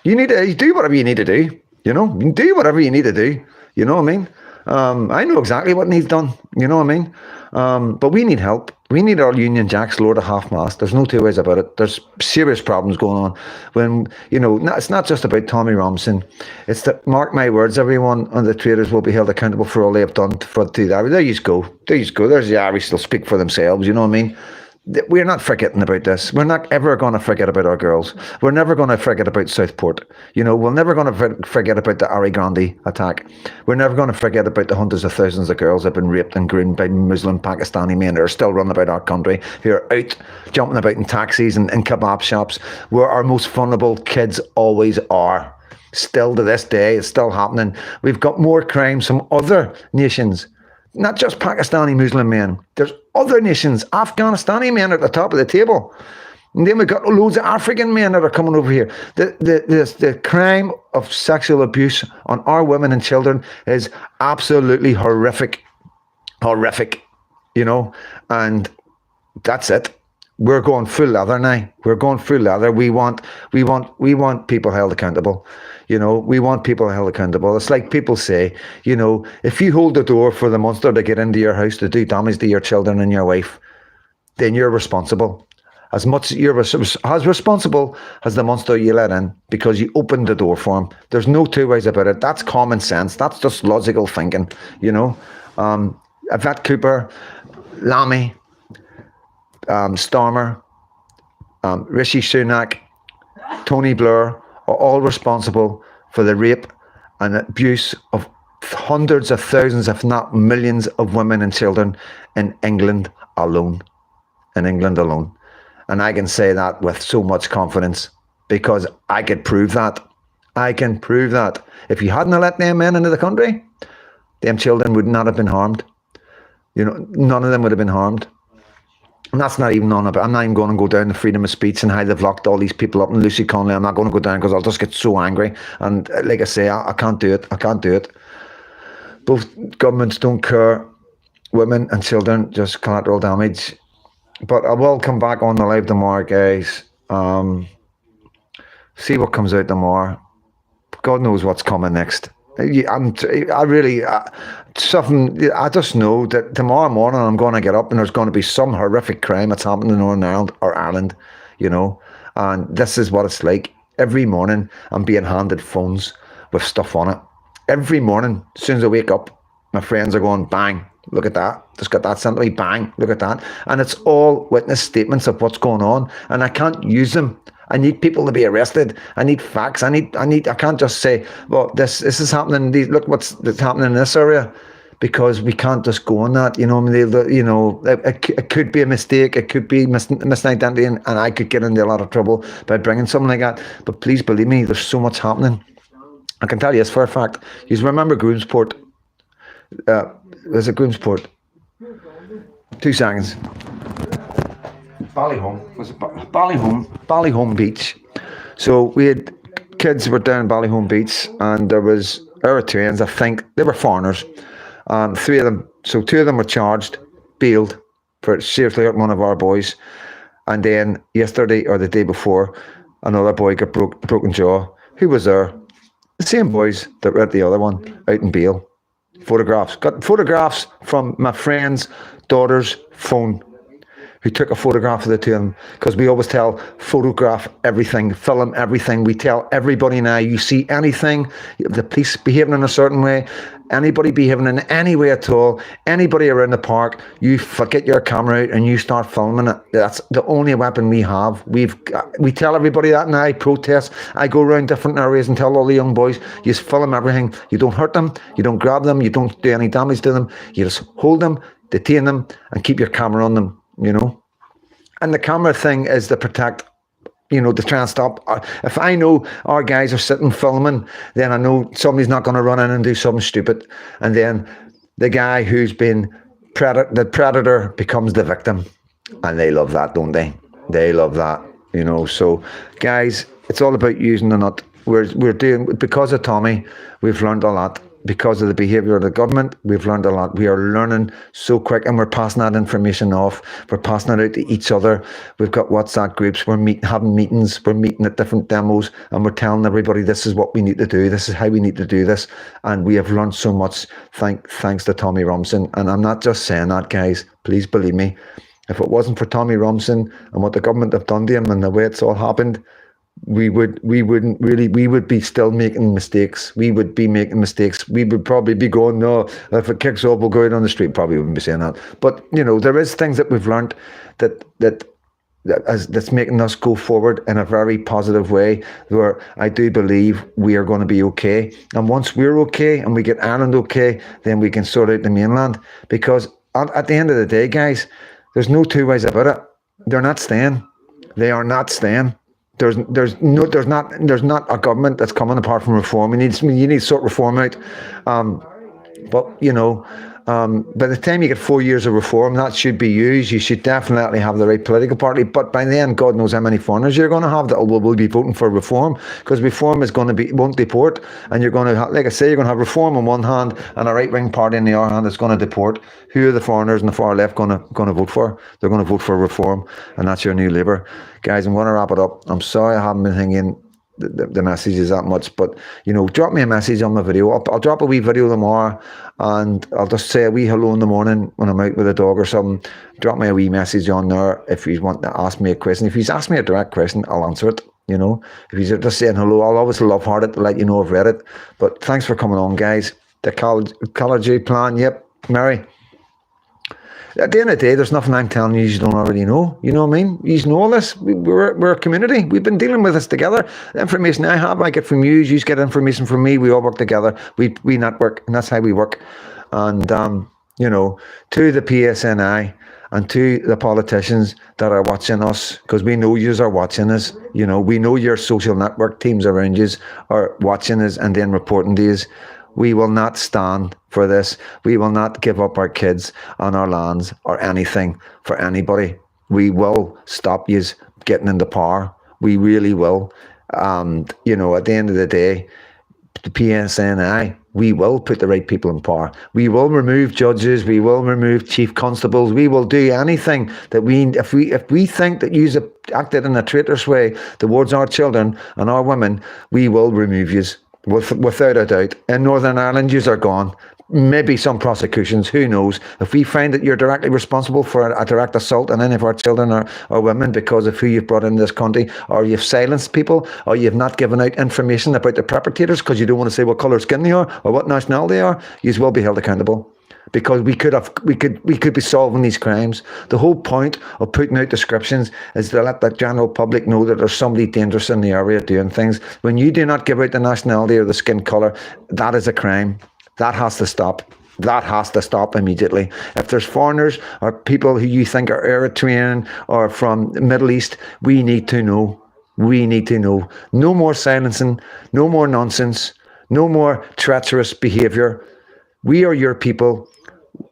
you do whatever you need to do. You know, you do whatever you need to do. You know what I mean? I know exactly what needs done. You know what I mean? But we need help. We need our Union Jacks lowered to half-mast. There's no two ways about it. There's serious problems going on. When, you know, it's not just about Tommy Robinson. It's that, mark my words, everyone on the traders will be held accountable for all they have done to the Irish. There you go. There you go. There's the Irish. They'll speak for themselves. You know what I mean? We're not forgetting about this. We're not ever going to forget about our girls. We're never going to forget about Southport. You know, we're never going to forget about the Ari Grande attack. We're never going to forget about the hundreds of thousands of girls that have been raped and groomed by Muslim Pakistani men that are still running about our country, who are out jumping about in taxis and in kebab shops, where our most vulnerable kids always are. Still to this day, it's still happening. We've got more crimes from other nations. Not just Pakistani Muslim men. There's other nations, Afghanistani men at the top of the table. And then we've got loads of African men that are coming over here. The crime of sexual abuse on our women and children is absolutely horrific. Horrific, you know, and that's it. We're going full leather now. We're going full leather. We want people held accountable. You know, we want people held accountable. It's like people say, you know, if you hold the door for the monster to get into your house to do damage to your children and your wife, then you're responsible. You're as responsible as the monster you let in, because you opened the door for him. There's no two ways about it. That's common sense. That's just logical thinking, you know. Yvette Cooper, Lammy, Starmer, Rishi Sunak, Tony Blair are all responsible for the rape and abuse of hundreds of thousands, if not millions, of women and children in England alone. In England alone. And I can say that with so much confidence, because I could prove that. I can prove that. If you hadn't let them men into the country, them children would not have been harmed. You know, none of them would have been harmed. And that's not even on about. I'm not even going to go down the freedom of speech and how they've locked all these people up. And Lucy Conley, I'm not going to go down because I'll just get so angry. And like I say, I can't do it. I can't do it. Both governments don't care. Women and children, just collateral damage. But I will come back on the live tomorrow, guys. See what comes out tomorrow. God knows what's coming next. Something. I just know that tomorrow morning I'm going to get up and there's going to be some horrific crime that's happened in Northern Ireland or Ireland, you know. And this is what it's like. Every morning I'm being handed phones with stuff on it. Every morning, as soon as I wake up, my friends are going, bang, look at that. Just got that sent to me, bang, look at that. And it's all witness statements of what's going on. And I can't use them. I need people to be arrested. I need facts. I can't just say, well, this is happening. Look what's happening in this area, because we can't just go on that. You know, it could be a mistake. It could be misidentity, and I could get into a lot of trouble by bringing something like that. But please believe me, there's so much happening. I can tell you this for a fact. You remember Groomsport? Was it Groomsport? 2 seconds. Ballyholme. Was it Ballyholme? Ballyholme Beach. So we had kids were down Ballyholme Beach, and there was Eritreans, I think. They were foreigners. 3 of them. So 2 of them were charged, bailed for seriously hurting one of our boys. And then yesterday or the day before, another boy got broken jaw. Who was there? The same boys that were at the other one, out in bail. Photographs. Got photographs from my friend's daughter's phone, who took a photograph of the 2 of them, because we always tell, photograph everything, film everything. We tell everybody now, you see anything, the police behaving in a certain way, anybody behaving in any way at all, anybody around the park, you get your camera out and you start filming it. That's the only weapon we have. We tell everybody that now. Protests, I go around different areas and tell all the young boys, you just film everything. You don't hurt them, you don't grab them, you don't do any damage to them. You just hold them, detain them, and keep your camera on them. You know, and the camera thing is to protect, you know, to try and stop. If I know our guys are sitting filming, then I know somebody's not going to run in and do something stupid, and then the guy who's been the predator becomes the victim, and they love that, don't they? They love that, you know. So, guys, it's all about using the nut. We're doing, because of Tommy, we've learned a lot. Because of the behaviour of the government, we've learned a lot. We are learning so quick, and we're passing that information off. We're passing it out to each other. We've got WhatsApp groups. We're having meetings. We're meeting at different demos, and we're telling everybody this is what we need to do. This is how we need to do this. And we have learned so much thanks to Tommy Robinson. And I'm not just saying that, guys. Please believe me. If it wasn't for Tommy Robinson and what the government have done to him and the way it's all happened, we would be still making mistakes. We would be making mistakes. We would probably be going, no, if it kicks off, we'll go out on the street. Probably wouldn't be saying that. But, you know, there is things that we've learned that's making us go forward in a very positive way, where I do believe we are going to be okay. And once we're okay and we get Ireland okay, then we can sort out the mainland. Because at the end of the day, guys, there's no 2 ways about it. They're not staying. They are not staying. There's not a government that's coming apart from reform. You need to sort reform out. But, you know, by the time you get 4 years of reform, that should be used. You should definitely have the right political party. But by then, God knows how many foreigners you're going to have that will be voting for reform, because reform is going to be, won't deport. And you're going to have, like I say, you're going to have reform on one hand and a right-wing party in the other hand that's going to deport. Who are the foreigners on the far left going to vote for? They're going to vote for reform, and that's your new Labour. Guys, I'm going to wrap it up. I'm sorry I haven't been thinking the messages that much, but, you know, drop me a message on my video. I'll drop a wee video tomorrow, and I'll just say a wee hello in the morning when I'm out with a dog or something. Drop me a wee message on there if you want to ask me a question. If you ask me a direct question, I'll answer it. You know, if you're just saying hello, I'll always love-hearted to let you know I've read it. But thanks for coming on, guys. The College plan, yep, Mary. At the end of the day, there's nothing I'm telling you don't already know. You know what I mean? You know all this. We're a community. We've been dealing with this together. The information I have, I get from you. You get information from me. We all work together. We network, and that's how we work. And, you know, to the PSNI and to the politicians that are watching us, because we know you are watching us. You know, we know your social network teams around you are watching us and then reporting to us. We will not stand for this. We will not give up our kids and our lands or anything for anybody. We will stop you getting into power. We really will. And, you know, at the end of the day, the PSNI, we will put the right people in power. We will remove judges. We will remove chief constables. We will do anything that if we think that you've acted in a traitorous way towards our children and our women, we will remove you without a doubt. In Northern Ireland, yous are gone. Maybe some prosecutions, who knows? If we find that you're directly responsible for a direct assault on any of our children or women because of who you've brought into this country, or you've silenced people, or you've not given out information about the perpetrators because you don't want to say what colour skin they are or what nationality they are, you will be held accountable. Because we could be solving these crimes. The whole point of putting out descriptions is to let the general public know that there's somebody dangerous in the area doing things. When you do not give out the nationality or the skin colour, that is a crime. That has to stop. That has to stop immediately. If there's foreigners or people who you think are Eritrean or from the Middle East, we need to know. We need to know. No more silencing, no more nonsense, no more treacherous behaviour. We are your people.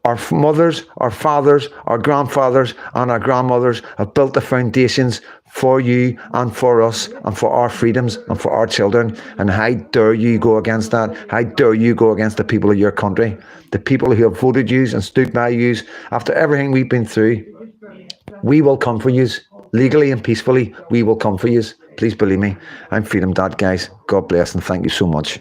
Our mothers, our fathers, our grandfathers and our grandmothers have built the foundations for you and for us and for our freedoms and for our children. And how dare you go against that? How dare you go against the people of your country? The people who have voted you and stood by you after everything we've been through. We will come for you. Legally and peacefully, we will come for you. Please believe me. I'm Freedom Dad, guys. God bless and thank you so much.